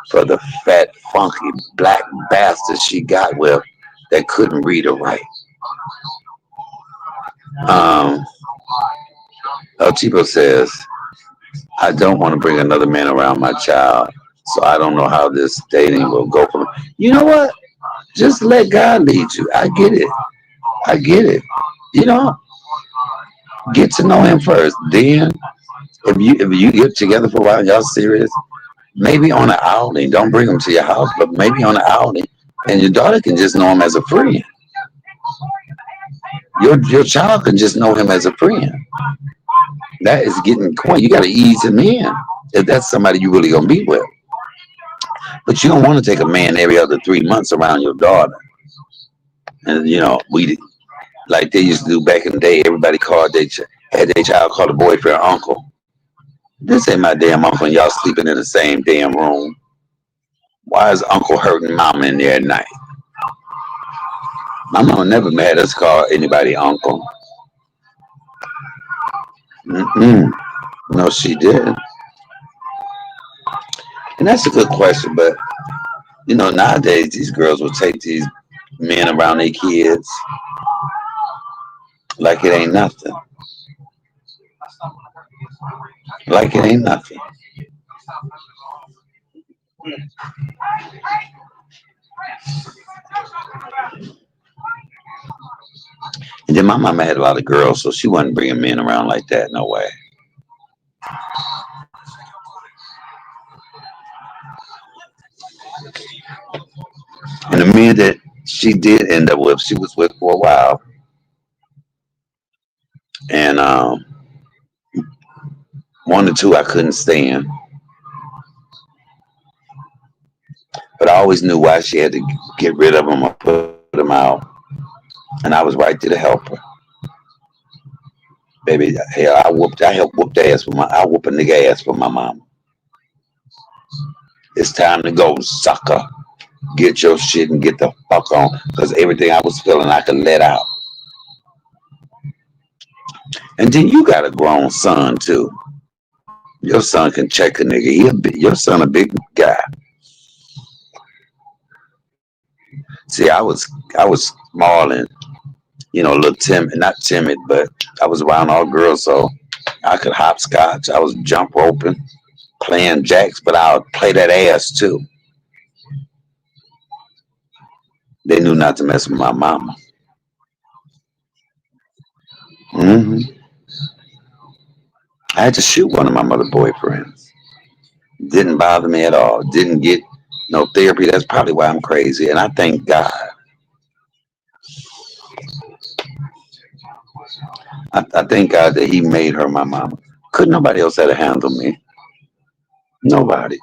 for the fat, funky black bastard she got with that couldn't read or write. Um, El Tipo says, I don't want to bring another man around my child, so I don't know how this dating will go from. You know what? Just let God lead you. I get it. I get it. You know, get to know him first. Then, if you get together for a while, y'all serious, maybe on an outing. Don't bring him to your house, but maybe on an outing, and your daughter can just know him as a friend. Your child can just know him as a friend. That is getting quaint. You got to ease him in if that's somebody you really gonna be with. But you don't want to take a man every other 3 months around your daughter. And we like they used to do back in the day. Everybody had their child call the boyfriend uncle. This ain't my damn uncle, and y'all sleeping in the same damn room. Why is uncle hurting mama in there at night? My mama never made us call anybody uncle. Mm-mm. No, she didn't. And that's a good question, but nowadays these girls will take these men around their kids like it ain't nothing. Like it ain't nothing. And then my mama had a lot of girls, so she wasn't bringing men around like that. No way. And the men that she did end up with, she was with for a while. And one or two I couldn't stand. But I always knew why she had to get rid of them or put them out. And I was right there to help her. Baby, hell, I helped whoop the ass I whoop a nigga ass for my mama. It's time to go, sucker. Get your shit and get the fuck on. Because everything I was feeling, I could let out. And then you got a grown son, too. Your son can check a nigga. Your son a big guy. See, I was small and, a little timid. Not timid, but I was around all girls, so I could hopscotch. I was jump roping, playing jacks, but I would play that ass, too. They knew not to mess with my mama. hmm I had to shoot one of my mother boyfriends. Didn't bother me at all. Didn't get no therapy. That's probably why I'm crazy. And I thank God. I thank God that He made her my mama. Couldn't nobody else have handled me. Nobody.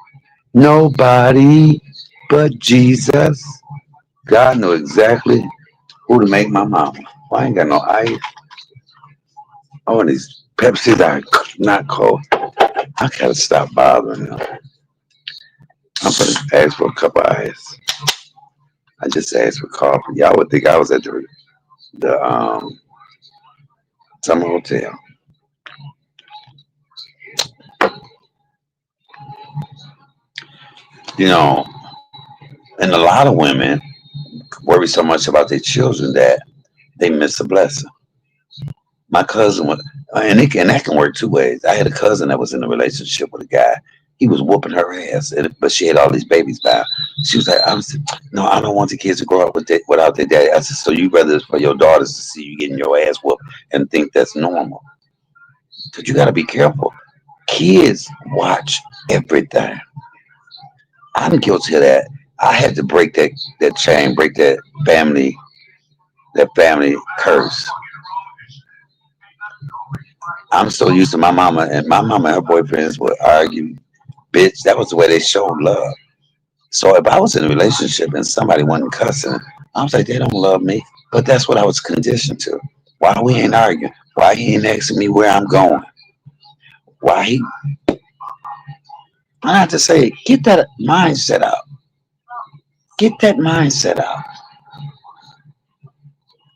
Nobody but Jesus. God knew exactly who to make my mama. Well, I ain't got no ice. Oh, and these Pepsis are not cold. I gotta stop bothering them. I'm gonna ask for a cup of ice. I just asked for coffee. Y'all would think I was at the summer hotel. You know, and a lot of women worry so much about their children that they miss a blessing. My cousin was, and that can work two ways. I had a cousin that was in a relationship with a guy. he was whooping her ass, but she had all these babies by her. She was like, no, I don't want the kids to grow up without their daddy. I said, so you rather for your daughters to see you getting your ass whooped and think that's normal? Because you got to be careful. Kids watch everything. I'm guilty of that. I had to break that chain, break that family curse. I'm so used to my mama, and my mama and her boyfriends would argue. Bitch, that was the way they showed love. So if I was in a relationship and somebody wasn't cussing, I was like, they don't love me. But that's what I was conditioned to. Why we ain't arguing? Why he ain't asking me where I'm going? Why he? I have to say, get that mindset out. Get that mindset out.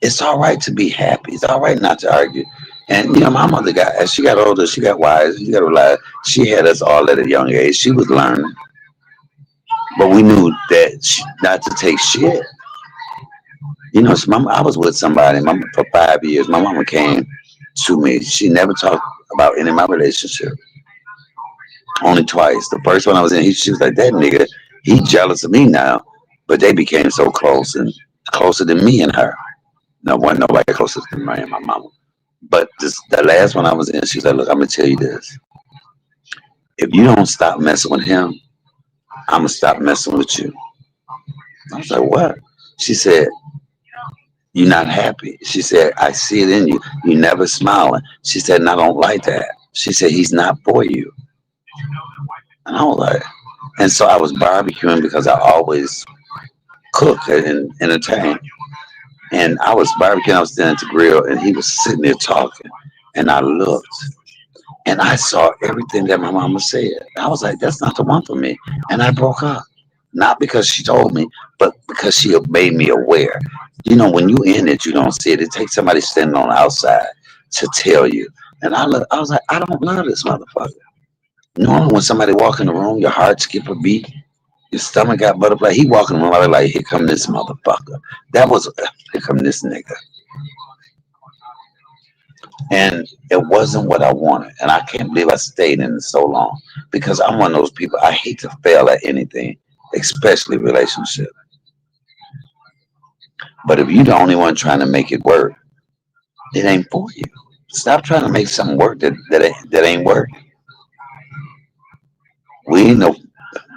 It's all right to be happy. It's all right not to argue. And my mother as she got older, she got wise. She got realize she had us all at a young age. She was learning, but we knew that not to take shit. I was with somebody for 5 years. My mama came to me. She never talked about any of my relationship. Only twice. The first one I was in, she was like, that nigga, he jealous of me now. But they became so close and closer than me and her. No one, nobody closer than me and my mama. But the last one I was in, she was like, look, I'm going to tell you this. If you don't stop messing with him, I'm going to stop messing with you. I was like, what? She said, you're not happy. She said, I see it in you. You never smiling. She said, and I don't like that. She said, he's not for you. And I was like, and so I was barbecuing because I always cook and entertain. And I was barbecuing, I was standing at the grill, and he was sitting there talking. And I looked, and I saw everything that my mama said. I was like, that's not the one for me. And I broke up. Not because she told me, but because she made me aware. When you in it, you don't see it. It takes somebody standing on the outside to tell you. And I was like, I don't love this motherfucker. Normally, when somebody walk in the room, your heart skip a beat, your stomach got butterfly. He walking around like, here come this motherfucker. That was, here come this nigga. And it wasn't what I wanted. And I can't believe I stayed in it so long because I'm one of those people. I hate to fail at anything, especially relationship. But if you're the only one trying to make it work, it ain't for you. Stop trying to make something work that ain't working. We ain't no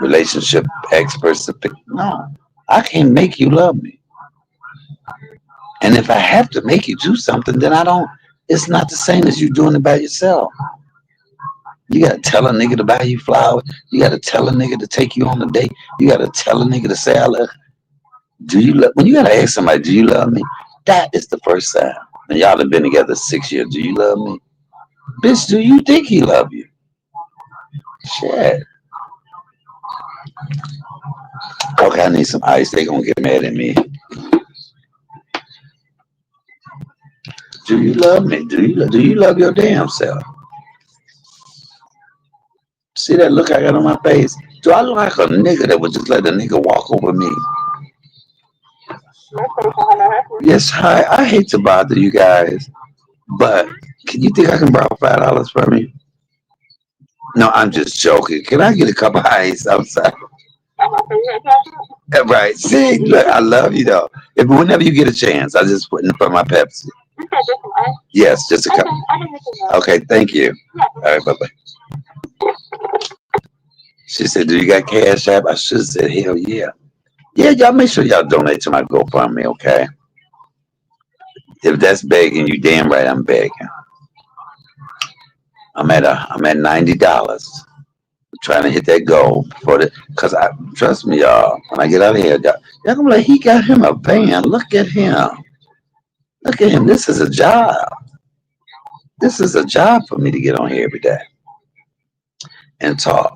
relationship experts. No, I can't make you love me. And if I have to make you do something, then I don't. It's not the same as you doing it by yourself. You gotta tell a nigga to buy you flowers. You gotta tell a nigga to take you on a date. You gotta tell a nigga to say, I love. Do you love? When you gotta ask somebody, do you love me? That is the first time. And y'all have been together 6 years. Do you love me? Bitch, do you think he love you? Shit. Okay, I need some ice. They gonna get mad at me. Do you love me? Do you love your damn self? See that look I got on my face? Do I look like a nigga that would just let a nigga walk over me? Yes, hi. I hate to bother you guys, but can you think I can borrow $5 from you? No, I'm just joking. Can I get a cup of ice outside? Right. See, look, I love you though. Whenever you get a chance, I just put in for my Pepsi. Yes, just a cup. Okay, thank you. All right, bye bye. She said, "Do you got Cash App?" I should have said, "Hell yeah." Yeah, y'all make sure y'all donate to my GoFundMe, okay? If that's begging, you damn right I'm begging. I'm at $90. Trying to hit that goal cause trust me, y'all. When I get out of here, y'all gonna be like, he got him a van. Look at him. Look at him. This is a job. This is a job for me to get on here every day and talk.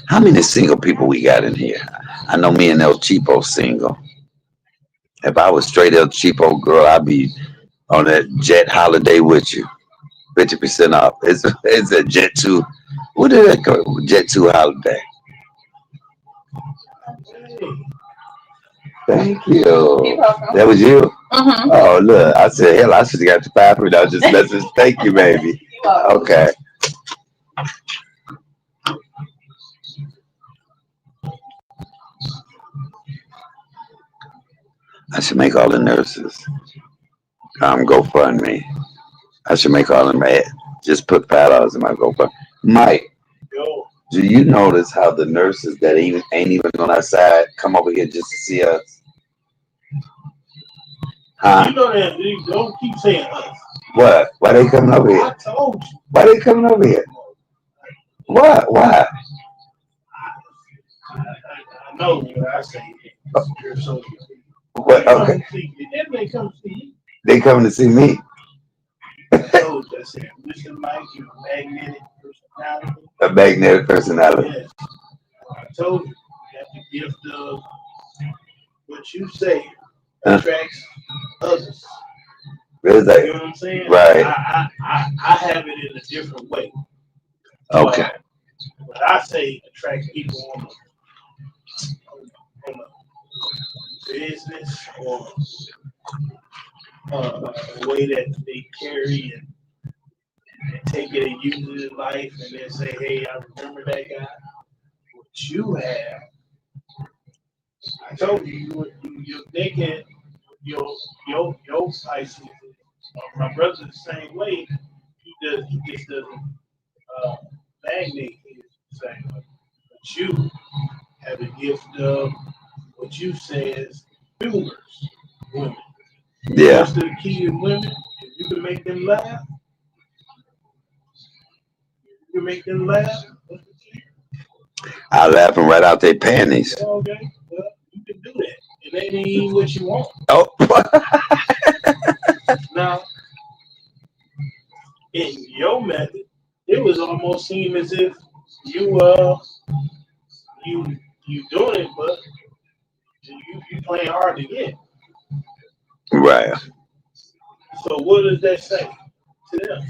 How many single people we got in here? I know me and El Cheapo single. If I was straight El Cheapo girl, I'd be on that jet holiday with you. 50% off. It's a Jet 2. What did that go? Jet 2 holiday. Thank you. That was you? Mm-hmm. Oh, look. I said, hell, I should have got the $5. Just message. Thank you, baby. Okay. I should make all the nurses GoFundMe. I should make all them just put $5 in my GoFundMe. Mike, Yo, do you notice how the nurses that ain't even on our side come over here just to see us? Huh? you know that you don't keep saying us. What? Why they coming over here? I told you. Why they coming over here? What? Why? I know when I say it. You're so. What? Okay. They come to see you. They coming to see me. I told you. I said, Mr. Mike, you're a magnetic personality. A magnetic personality. Yes. I told you. You have the gift of what you say attracts others. It's like, You know what I'm saying? right. I have it in a different way. Okay. What I say attracts people on a business or a way that they carry and take it and use it in life, and then say, "Hey, I remember that guy." What you have, I told you, you're thinking your Pisces. My brother's the same way. He just doesn't magnate his the same way. But you have a gift of what you say is humorous women. Yeah. Most of the key in women, if you can make them laugh, what's the key? I laugh them right out their panties. Okay, well, you can do that. It ain't even what you want. Oh. Now, in your method, it was almost seem as if you doing it, but you playing hard to get. Right. So what does that say to them?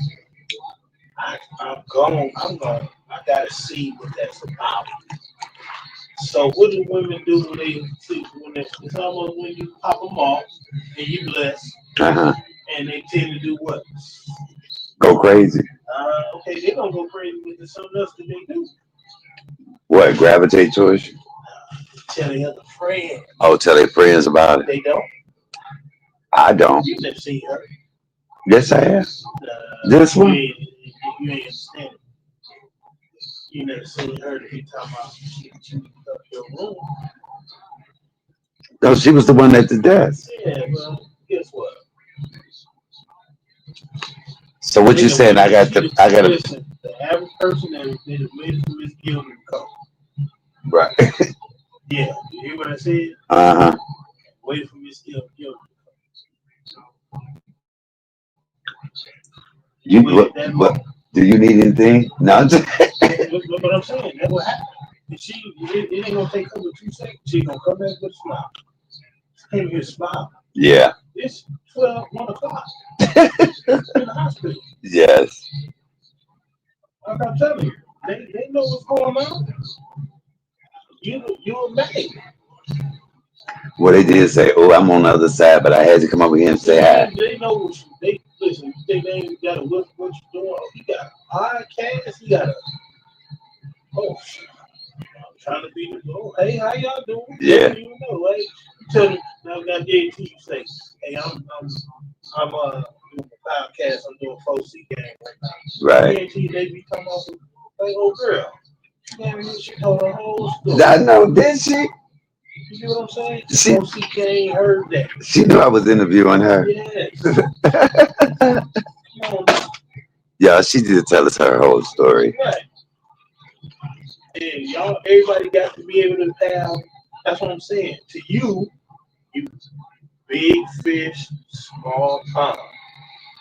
I'm going. I gotta see what that's about. So what do women do when they see it's almost when you pop them off and you bless, Uh-huh. and they tend to do what? Go crazy. Okay, they don't go crazy with the something else that they do. What? Gravitate towards you? Tell the other friend. Oh, tell their friends about it. They don't. I don't. You never seen her. Yes, I have. This one? You ain't understand. You never seen her to be talking about she up your room. No, she was the one at the desk. Yeah, well, guess what? So what you saying? I got to. Listen, the average person that is waiting for Miss Gilman to come. Right. Yeah, you hear what I said? Uh-huh. Waiting for Miss Gilman to come. What? Do you need anything? No. Look what I'm saying. That's what happened. And it ain't gonna take her but 2 seconds. She gonna come back with a smile. She came here smile. Yeah. It's 1 o'clock. In the hospital. Yes. Like I'm telling you, they know what's going on. You're mad. Well, they did say, "Oh, I'm on the other side," but I had to come over here and say hi. They know what they listen. You think they ain't got what you doing? Oh, he got a podcast. He got a shit. I'm trying to be the hey, how y'all doing? Yeah. You know, right? You tell them now. I guarantee you say, hey, I'm doing a podcast. I'm doing 4C game right now. Right. I guarantee they be talking about some hey, old girl. She told her whole story. I know, did she? You see what I'm saying? 4C ain't heard that. She knew I was interviewing her. Yes. Come on. Yeah, she did tell us her whole story. Right. And everybody got to be able to have. That's what I'm saying. To you big fish, small pond.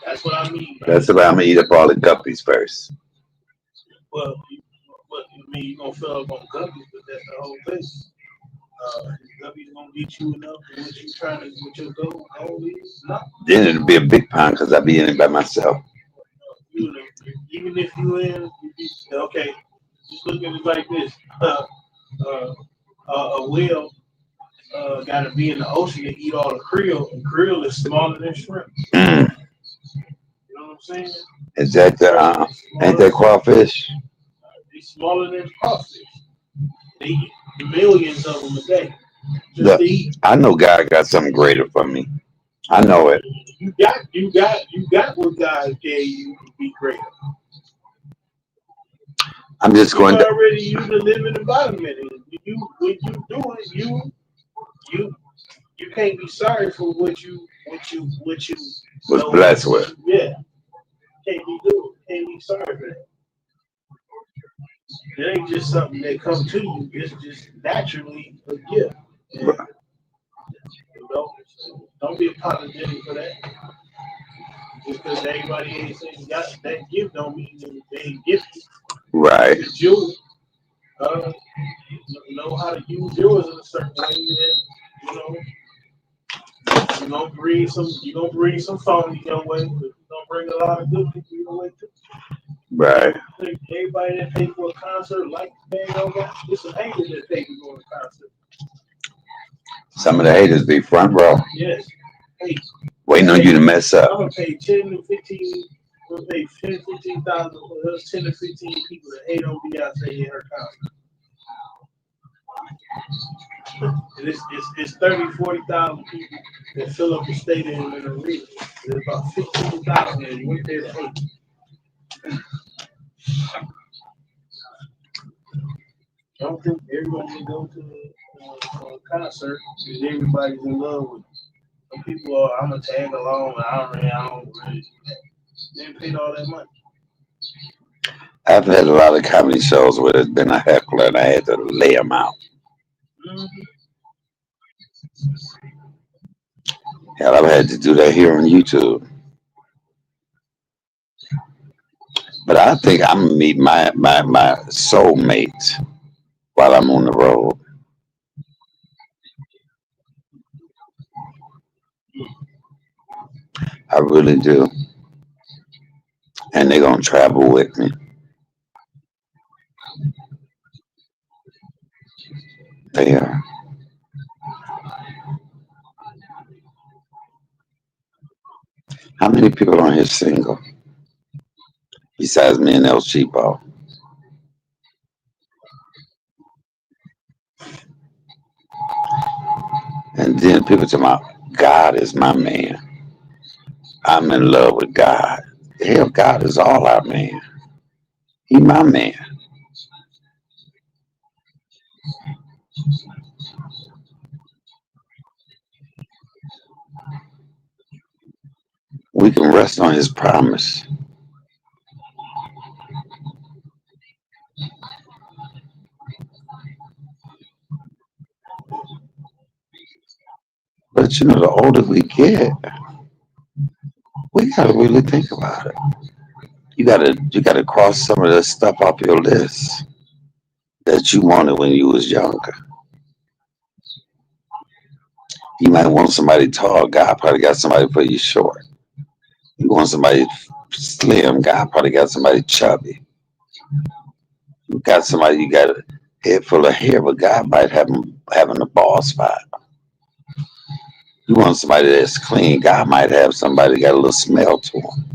That's what I mean. That's why I'm gonna eat up all the guppies first. Well, you're gonna fill up on guppies, but that's the whole thing. Guppies gonna get you enough for what you trying to, what your goal is. No. Then it'll be a big pond because I'll be in it by myself. Even if you okay, just look at it like this. A whale got to be in the ocean to eat all the krill, and krill is smaller than shrimp. Mm. You know what I'm saying? Is that ain't that crawfish? be smaller than crawfish. They eat millions of them a day. Just Look, to eat. I know God got something greater for me. I know it. You got what God gave you to be greater. I'm just You going to. already use the living environment. When you do it, you you can't be sorry for what you Was know. blessed with. Yeah, can't be doing. Can't be sorry for that. It ain't just something that comes to you. It's just naturally a gift. And you know, don't be apologetic for that. Just because everybody ain't saying you got that gift don't mean that they ain't gifted. Right. It's you. Uh, know how to use yours in a certain way that you know you're gonna bring some phony your way, but you're gonna bring a lot of good people your way too. Right. Like, everybody that paid for a concert like they don't got it's some haters that pay to go to a concert. Some of the haters be front row, Yes. Hey, waiting on you to mess I'm up. gonna pay 10 to 15 I'm gonna pay 10, 15,000 for those 10 to 15 people that hate on Beyonce in her concert. And it's 30, 40,000 people that fill up the stadium in the arena. There's about 15,000 that went there to hate. I don't think everyone can go to a concert because everybody's in love with it. Some people are, I'm going to tag along, and I don't really. They ain't paid all that money. I've had a lot of comedy shows where there's been a heckler and I had to lay them out. Mm-hmm. Hell, I've had to do that here on YouTube. But I think I'm gonna meet my soulmate while I'm on the road. I really do. And they're gonna travel with me. They are. How many people on here single besides me and El Cheapo? And then people talk about God is my man. I'm in love with God. Hell, God is all our man. He my man. We can rest on his promise. But you know, the older we get, we gotta really think about it. You gotta cross some of the stuff off your list that you wanted when you was younger. You might want somebody tall. God probably got somebody for you short. You want somebody slim. God probably got somebody chubby. You got somebody you got a head full of hair, but God might have them having a bald spot. You want somebody that's clean. God might have somebody got a little smell to them.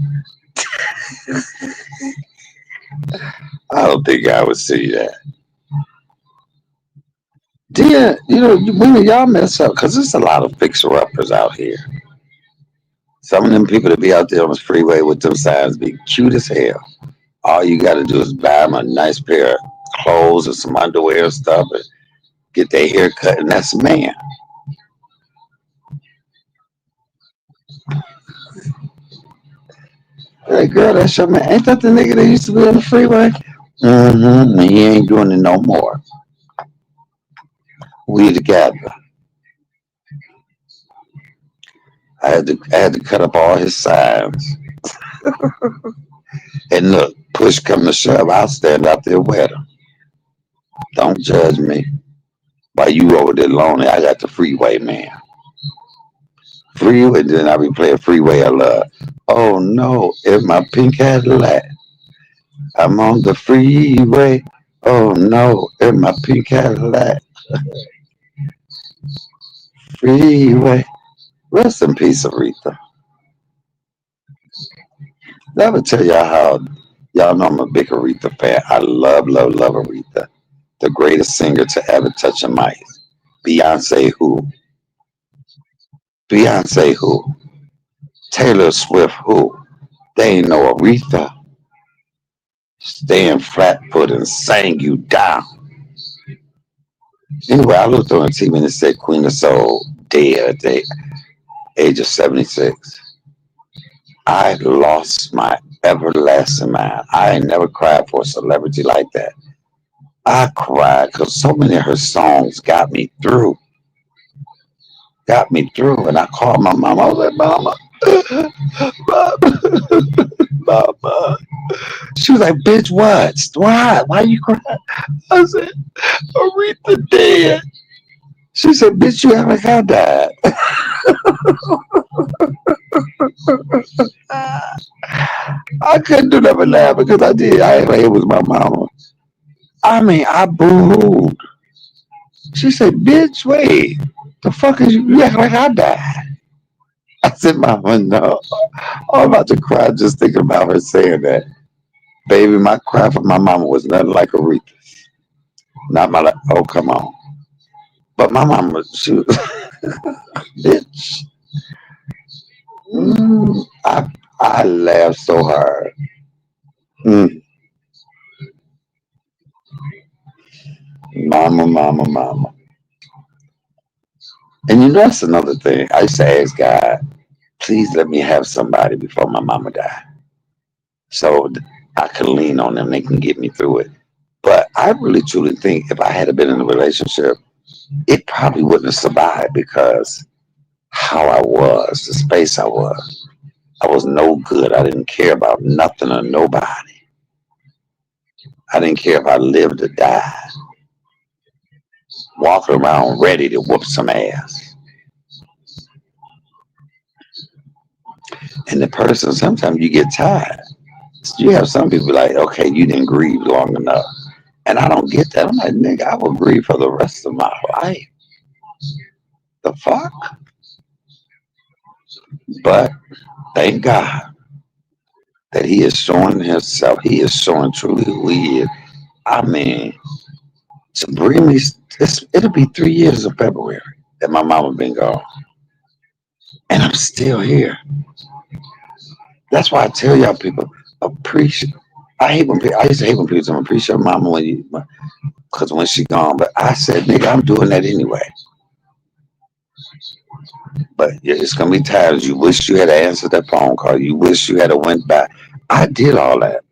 I don't think I would see that. Then women, y'all mess up because there's a lot of fixer uppers out here. Some of them people that be out there on the freeway with them signs be cute as hell. All you got to do is buy them a nice pair of clothes or some underwear and stuff, and get their hair cut, and that's a man. Hey, girl, that's your man. Ain't that the nigga that used to be on the freeway? Mm-hmm. And he ain't doing it no more. We together. I had to cut up all his signs. And look, push come to shove, I'll stand out there with him. Don't judge me. While you over there lonely, I got the freeway man. Freeway, then I be playing Freeway of Love. Oh no, in my pink Cadillac. I'm on the freeway. Oh no, in my pink Cadillac. Freeway. Rest in peace, Aretha. Let me tell y'all how Y'all know I'm a big Aretha fan. I love, love, love Aretha. The greatest singer to ever touch a mic. Beyonce who? Beyonce who? Taylor Swift who? They ain't no Aretha. Stand flat foot and sang you down. Anyway, I looked on the TV and it said Queen of Soul dead at the age of 76. I lost my everlasting mind. I ain't never cried for a celebrity like that. I cried because so many of her songs got me through. And I called my mom. I was like, Mama, Mama, Mama. She was like, bitch, what? Why? Why you crying? I said, Aretha dead. She said, bitch, you act like I died. I couldn't do nothing but laugh because I did. I ain't like it was my mama. I mean, I booed. She said, bitch, wait. The fuck is you? You act like I died. I said, Mama, no. I'm about to cry just thinking about her saying that. Baby, my cry for my mama was nothing like Aretha. Not my, oh, come on. But my mama, she was, bitch. I laughed so hard. Mm, mama, mama, mama. And you know, that's another thing. I used to ask God, please let me have somebody before my mama died. So I can lean on them. They can get me through it. But I really truly think if I had been in a relationship, it probably wouldn't have survived because how I was, the space I was. I was no good. I didn't care about nothing or nobody. I didn't care if I lived or died. Walking around ready to whoop some ass. And the person, sometimes you get tired. You have some people like, okay, you didn't grieve long enough. And I don't get that. I'm like, nigga, I will grieve for the rest of my life. The fuck? But thank God that he is showing himself. He is showing truly who he is. I mean, to bring me, it'll be 3 years of February that my mama been gone. And I'm still here. That's why I tell y'all people, appreciate. I hate when people, I used to hate when people say, appreciate mama when you, because when she gone. But I said, nigga, I'm doing that anyway. But it's gonna be times you wish you had answered that phone call. You wish you had went back. I did all that.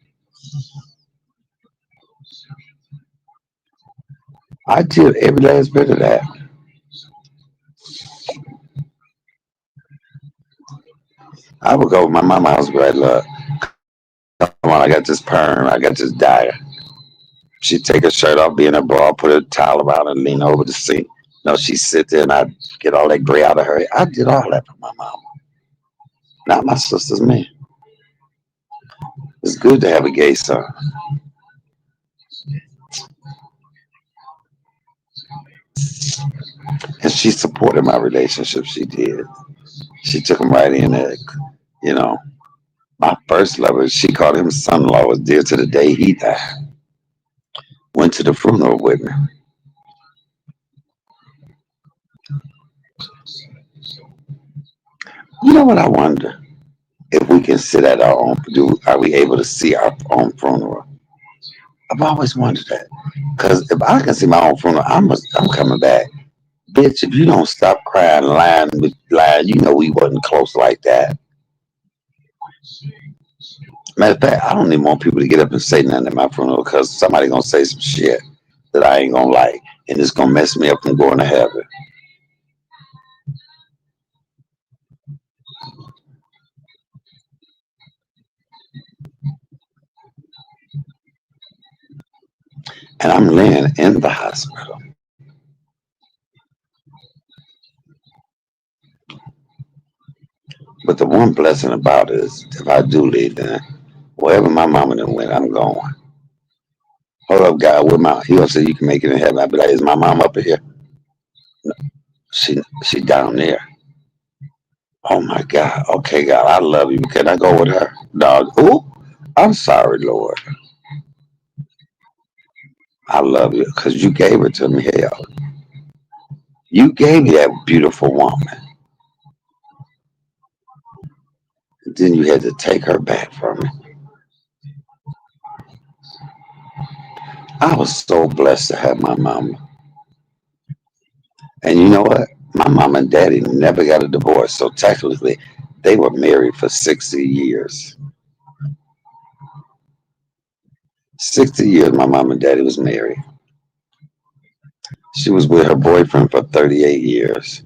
I did every last bit of that. I would go to my mama house and be like, look, come on, I got this perm, I got this dye. She'd take her shirt off, be in her bra, put a towel around and lean over the sink. No, she'd sit there and I'd get all that gray out of her. I did all that for my mama. Not my sister's man. It's good to have a gay son. And she supported my relationship. She did. She took him right in there. You know, my first lover, she called him son-in-law, was dear to the day he died. Went to the funeral with me. You know what I wonder? If we can sit at our own, are we able to see our own funeral? I've always wondered that. Because if I can see my own funeral, I'm coming back. Bitch, if you don't stop crying, lying, you know we wasn't close like that. Matter of fact, I don't even want people to get up and say nothing at my funeral because somebody gonna say some shit that I ain't gonna like, and it's gonna mess me up from going to heaven. And I'm laying in the hospital. But the one blessing about it is if I do leave, then wherever my mama done went, I'm going. Hold up, God, with my he gonna say you can make it in heaven. I'll be like, is my mom up here? She down there. Oh my God. Okay, God, I love you. Can I go with her? Dog. Who? I'm sorry, Lord. I love you because you gave her to me. Hell, you gave me that beautiful woman. Then you had to take her back from me. I was so blessed to have my mama. And you know what? My mom and daddy never got a divorce. So technically, they were married for 60 years. 60 years my mom and daddy was married. She was with her boyfriend for 38 years,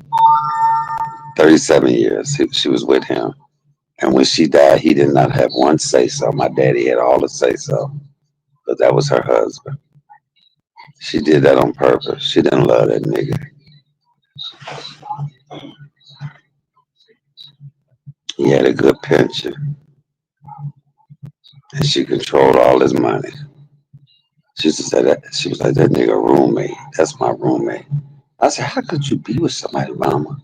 37 years. She was with him. And when she died, he did not have one say so. My daddy had all the say so. But that was her husband. She did that on purpose. She didn't love that nigga. He had a good pension. And she controlled all his money. She used to say that she was like, that nigga roommate. That's my roommate. I said, how could you be with somebody, mama,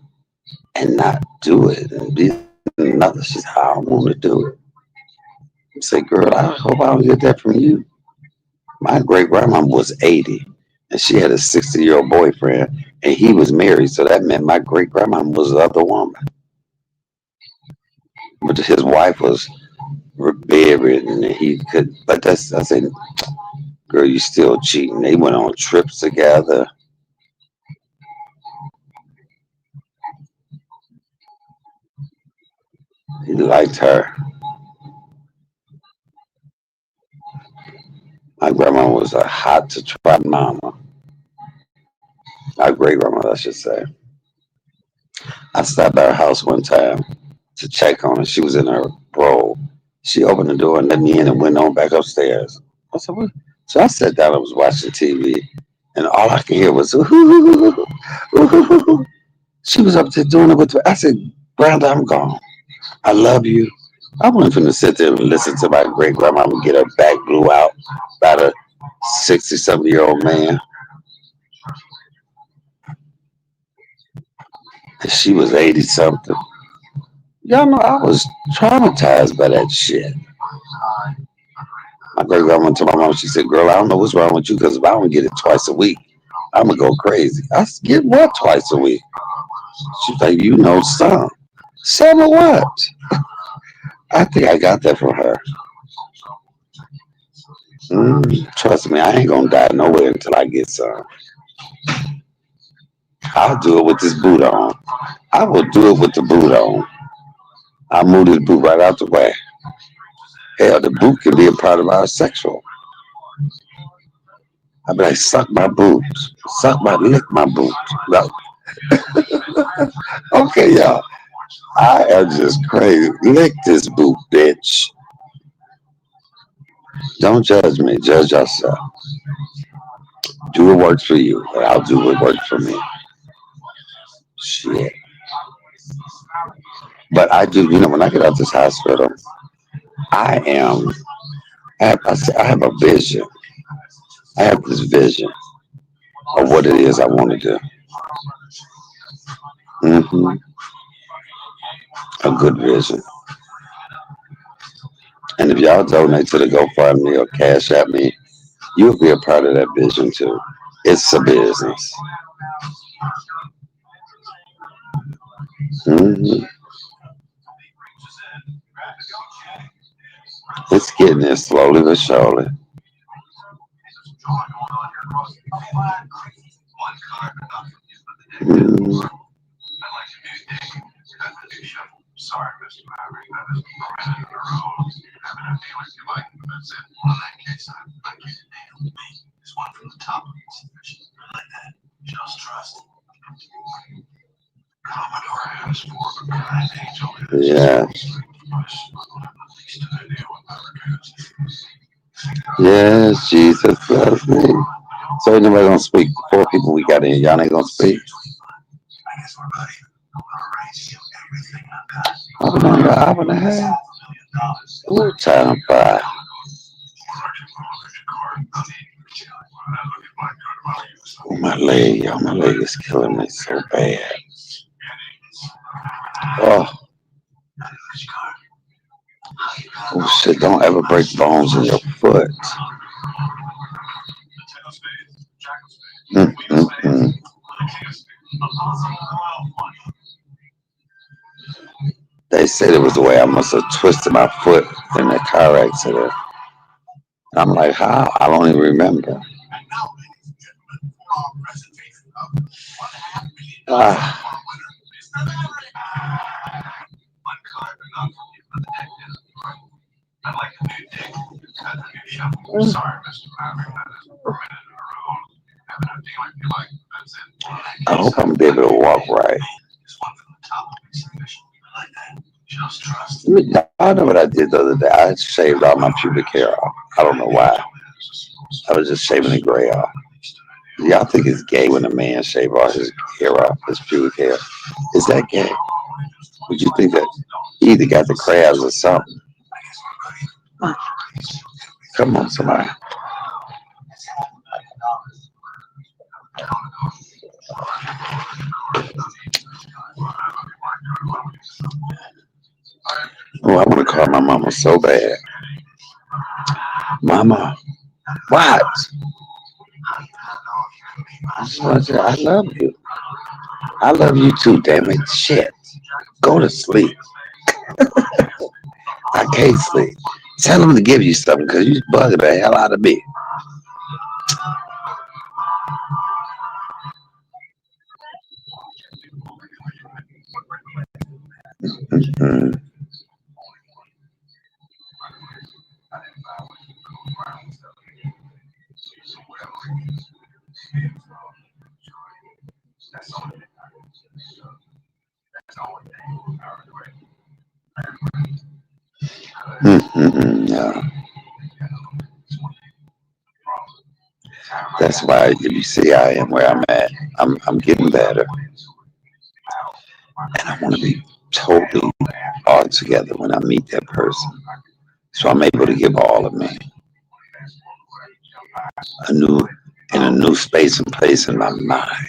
and not do it and be another? She said, I don't want to do it. I said, girl, I hope I don't get that from you. My great grandma was 80 and she had a 60-year-old boyfriend and he was married. So that meant my great grandma was the other woman. But his wife was bedridden and he could, but that's, I said, girl, you still cheating. They went on trips together. He liked her. My grandma was a hot to try mama. My great grandmother, I should say. I stopped by her house one time to check on her. She was in her robe. She opened the door and let me in and went on back upstairs. I said, what? So I sat down and was watching TV, and all I could hear was, ooh, ooh, ooh, ooh. She was up there doing it with me. I said, Brenda, I'm gone. I love you. I wasn't finna sit there and listen to my great grandmama get her back blew out by the 60-something-year-old man. And she was 80 something. Y'all know I was traumatized by that shit. My great grandma told my mom, she said, girl, I don't know what's wrong with you because if I don't get it twice a week, I'm going to go crazy. I said, get what twice a week? She's like, you know, some. Some of what? I think I got that from her. Trust me, I ain't going to die nowhere until I get some. I'll do it with this boot on. I will do it with the boot on. I'll move this boot right out the way. Hell, the boot can be a part of our sexual. I'll be like, suck my boobs. Lick my boobs. No. Okay, y'all. I am just crazy. Lick this boot, bitch. Don't judge me. Judge yourself. Do what works for you, and I'll do what works for me. Shit. But I do, when I get out this hospital, I am, I have a vision. I have this vision of what it is I want to do. hmm A good vision. And if y'all donate to the GoFundMe or Cash at me, you'll be a part of that vision too. It's a business. hmm It's getting there slowly but surely. Mm, yeah. Yes, Jesus loves me. So ain't nobody gonna speak. The 4 people we got in, y'all ain't gonna speak. I've been on the hour and a half. Ooh, time by. Oh, my leg, y'all, my leg is killing me so bad. Oh, Oh shit! Don't ever break bones in your foot. Mm-mm-mm. They said it was the way I must have twisted my foot in a car accident. And I'm like, how? I don't even remember. Ah, I hope I'm be able to walk right. I know what I did the other day. I shaved all my pubic hair off. I don't know why. I was just shaving the gray off. Y'all think it's gay when a man shave all his hair off, his pubic hair? Is that gay? Would you think that he either got the crabs or something? Come on, somebody. Oh, I want to call my mama so bad. Mama, what? I just want to say, I love you. I love you too, damn it. Shit. Go to sleep. I can't sleep. Tell them to give you something because you bugging the hell out of me. Mm. Mm-mm-mm, no. That's why if you see I am where I'm at, I'm getting better. And I want to be totally all together when I meet that person. So I'm able to give all of me a new in a new space and place in my mind.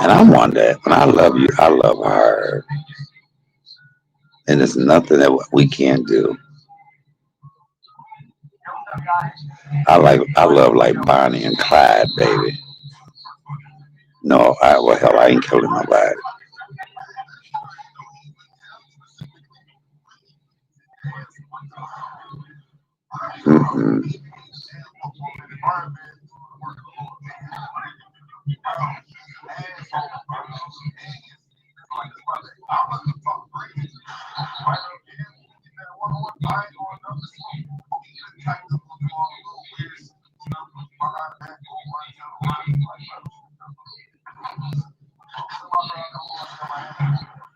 And I want that. When I love you, I love her. And there's nothing that we can't do. I love like Bonnie and Clyde, baby. No, well hell I ain't killing nobody. Mm-mm.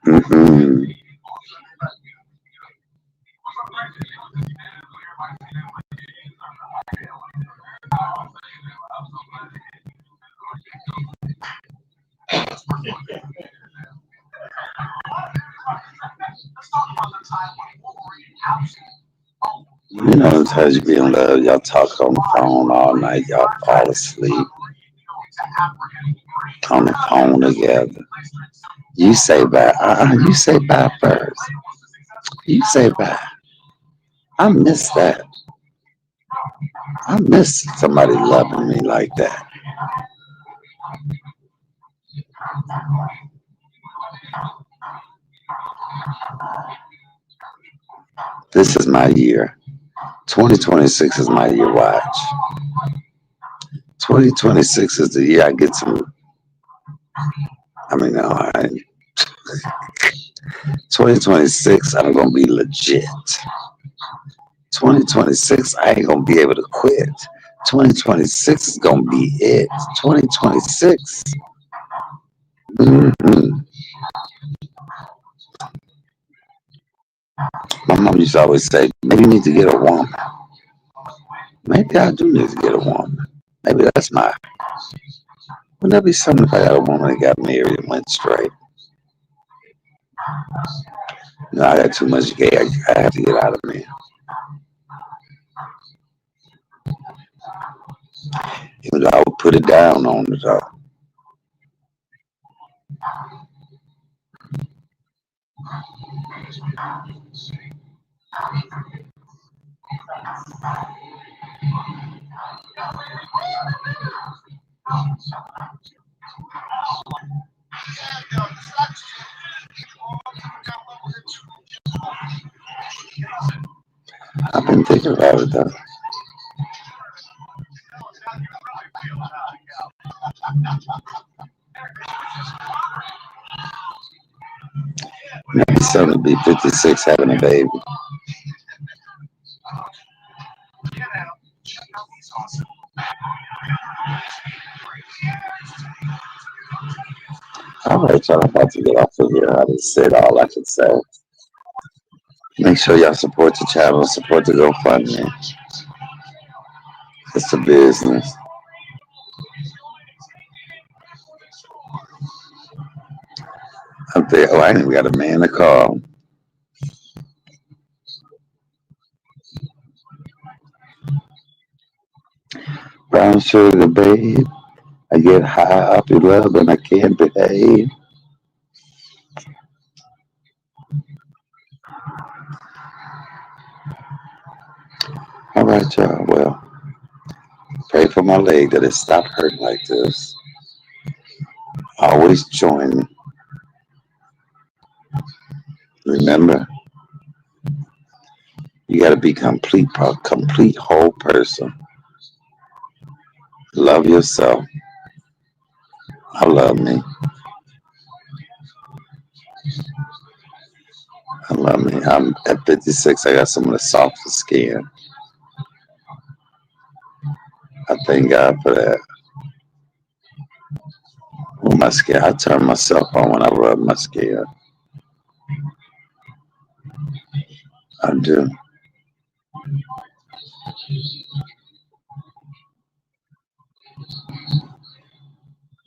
Mm-mm. You know, sometimes you be in love, y'all talk on the phone all night, y'all fall asleep on the phone together. You say bye. You say bye first. You say bye. I miss that. I miss somebody loving me like that. This is my year. 2026 is my year. Watch. 2026 is the year I get some. I mean, no, 2026, I'm going to be legit. 2026, I ain't going to be able to quit. 2026 is going to be it. 2026. Mm-mm. My mom used to always say, maybe you need to get a woman. Maybe I do need to get a woman. Maybe that's my. Wouldn't that be something if I got a woman that got married and went straight? No, I got too much gay. I have to get out of me. Even though I would put it down on the top. I've been thinking about it though. Maybe something to be 56 having a baby. All right, y'all. I'm about to get off of here. I just said all I can say. Make sure y'all support the channel, support the GoFundMe. It's a business. Up there. Oh, I ain't even got a man to call. Brown sugar, babe. I get high up in love and I can't behave. All right, y'all. Well, pray for my leg that it stop hurting like this. Always join me. Remember, you got to be complete whole person. Love yourself. I love me. I love me. I'm at 56. I got some of the softest skin. I thank God for that. With my skin, I turn myself on when I rub my skin. I do.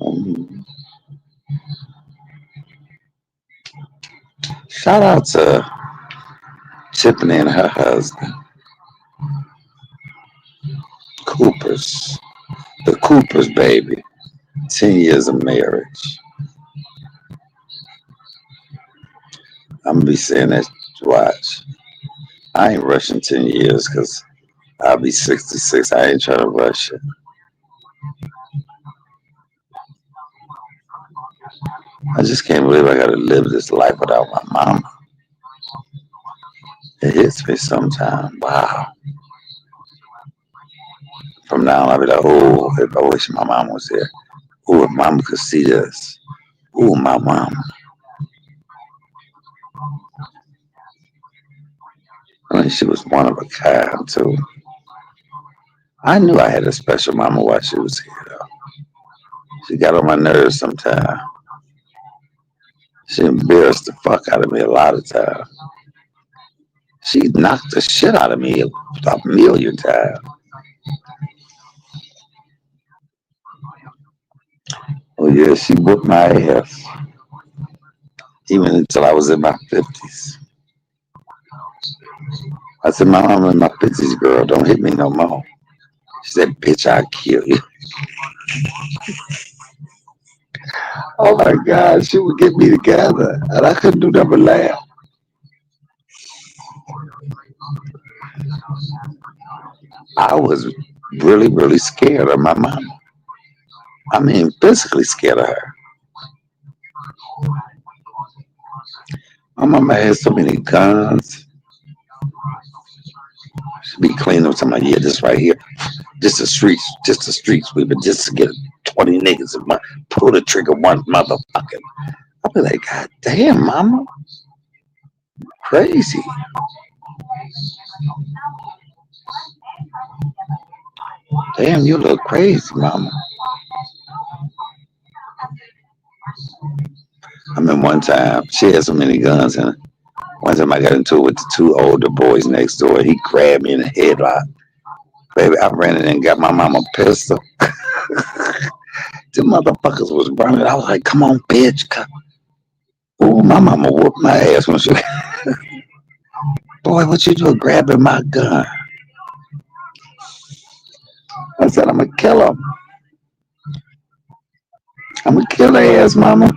Um, Shout out to Tiffany and her husband, Coopers. The Coopers, baby. 10 years of marriage. I'm going to be saying that, watch. I ain't rushing 10 years because I'll be 66. I ain't trying to rush it. I just can't believe I got to live this life without my mama. It hits me sometimes. Wow. From now on, I'll be like, oh, if I wish my mom was here. Oh, if mama could see this. Oh, my mama. I mean, she was one of a kind, too. I knew I had a special mama while she was here, though. She got on my nerves sometimes. She embarrassed the fuck out of me a lot of times. She knocked the shit out of me a million times. Oh, yeah, she whooped my ass. Even until I was in my 50s. I said, my mom in my 50s, girl, don't hit me no more. She said, bitch, I'll kill you. Oh my God, she would get me together. And I couldn't do nothing but laugh. I was really, really scared of my mama. I mean, physically scared of her. My mama had so many guns. She'd be cleaning up somebody, yeah, this right here. Just the streets sweeping, just to get 20 niggas and pull the trigger one motherfucking. I'd be like, God damn, mama. Crazy. Damn, you look crazy, mama. I mean, one time, she had so many guns, and one time I got into it with the two older boys next door. He grabbed me in the headlock. Baby, I ran in and got my mama pistol. The motherfuckers was running. I was like, come on, bitch. Ooh, my mama whooped my ass when she. Boy, what you doing grabbing my gun? I said, I'm going to kill him. I'm going to kill her ass, mama.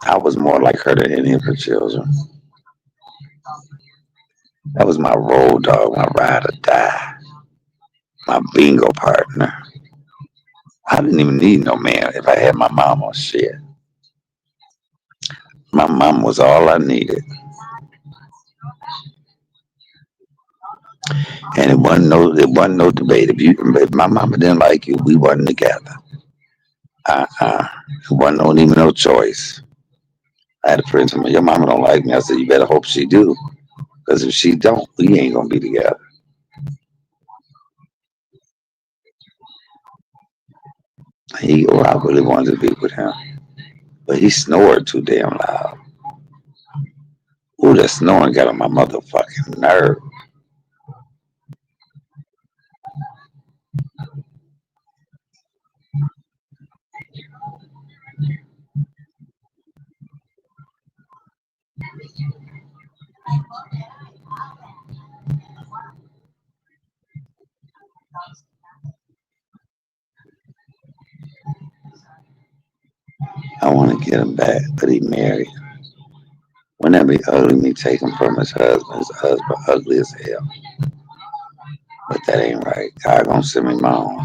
I was more like her than any of her children. That was my road dog, my ride or die, my bingo partner. I didn't even need no man if I had my mom on shit. My mom was all I needed. And it wasn't no debate. If my mama didn't like you, we wasn't together. It wasn't even no choice. I had a friend tell me, your mama don't like me. I said, you better hope she do. Because if she don't, we ain't gonna be together. I really wanted to be with him. But he snored too damn loud. Ooh, that snoring got on my motherfucking nerve. I want to get him back, but he married. Wouldn't that be ugly, me taking from his husband? His husband ugly as hell. But that ain't right. God gonna send me my own.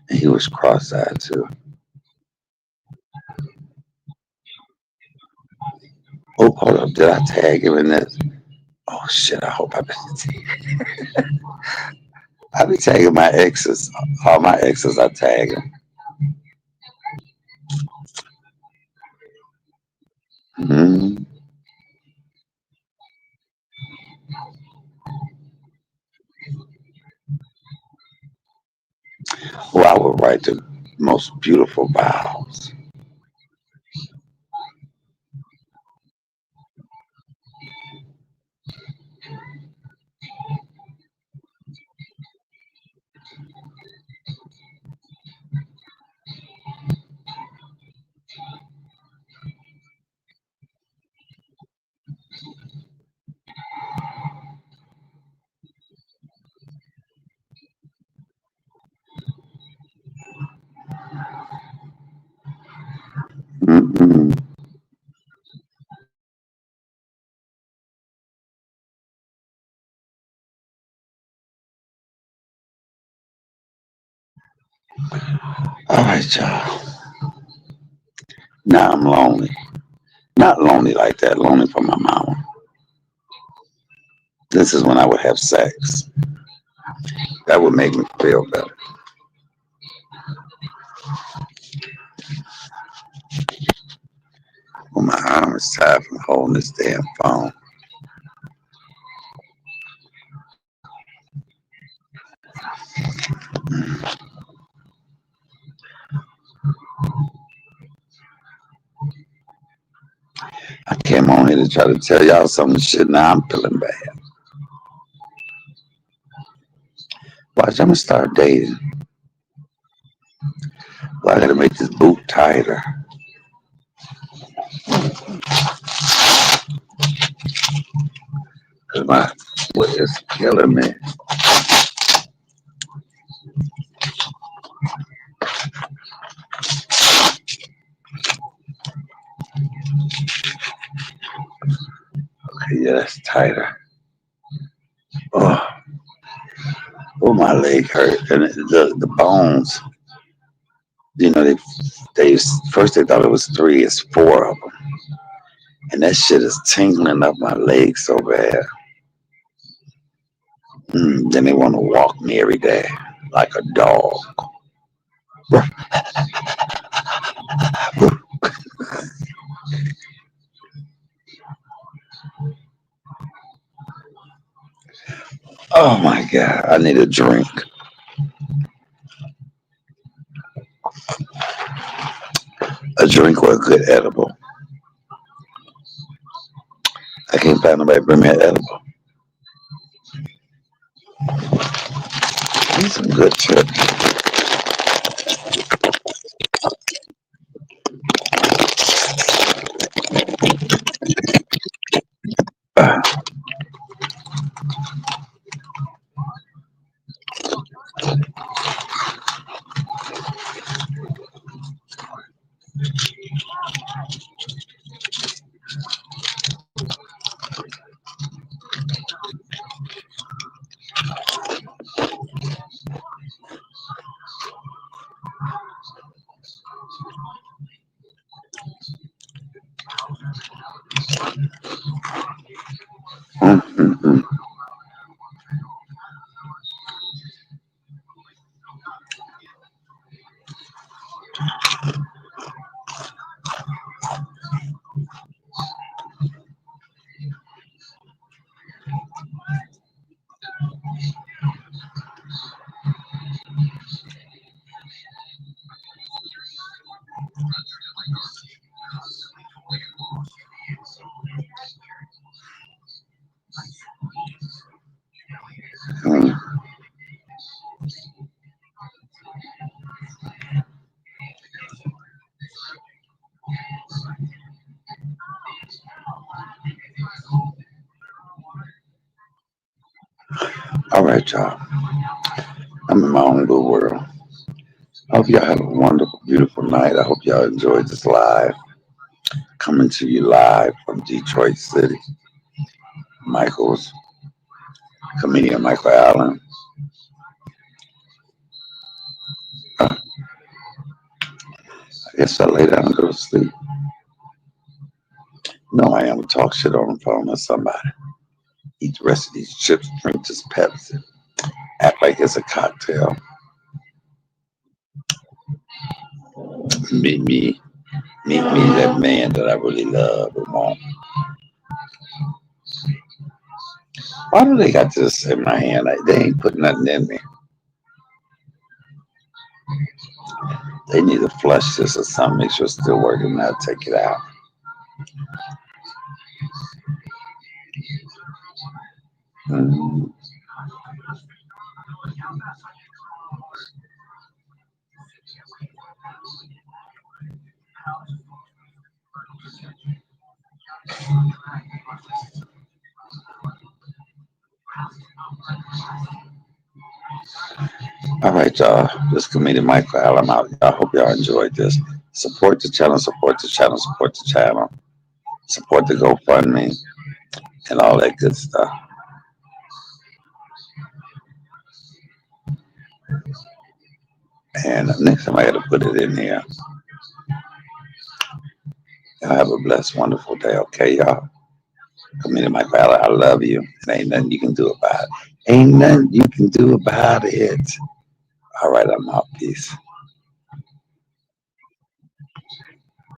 And he was cross-eyed too. Oh, hold up. Did I tag him in this? Oh shit, I hope I been I be tagging my exes. All my exes I tag him. Mm-hmm. Well, I would write the most beautiful vows. Mm-hmm. All right, y'all. Now I'm lonely. Not lonely like that. Lonely for my mama. This is when I would have sex. That would make me feel better. When my arm is tired from holding this damn phone. I came on here to try to tell y'all some shit. Now I'm feeling bad. Watch, I'm gonna start dating. Well, I gotta make this boot tighter. Cause my foot is killing me. Okay, yeah, that's tighter. Oh, oh, my leg hurt. And the bones, they first they thought it was three, it's four of them. And that shit is tingling up my leg so bad. Then they want to walk me every day like a dog. Oh my God, I need a drink. A drink or a good edible. I can't find nobody to bring me an edible. Need some good chips. Mm. Mm. All right, y'all. I'm in my own little world. I hope y'all have a wonderful, beautiful night. I hope y'all enjoyed this live. Coming to you live from Detroit City. Michael's comedian Michael Allen. I guess I lay down and go to sleep. No, I am talk shit on the phone with somebody. Eat the rest of these chips, drink this Pepsi, act like it's a cocktail. Meet me, meet me, that man that I really love and want. Why do they got this in my hand? Like, they ain't put nothing in me. They need to flush this or something, make sure it's still working. Now take it out. Mm. All right, y'all. This comedian Michael Allen out. I hope y'all enjoyed this. Support the channel, support the channel, support the channel. Support the GoFundMe and all that good stuff. And next time I got to put it in here. Y'all have a blessed, wonderful day. Okay, y'all. Comedian Michael Allen, I love you. And ain't nothing you can do about it. Ain't nothing you can do about it. All right, I'm out. Peace.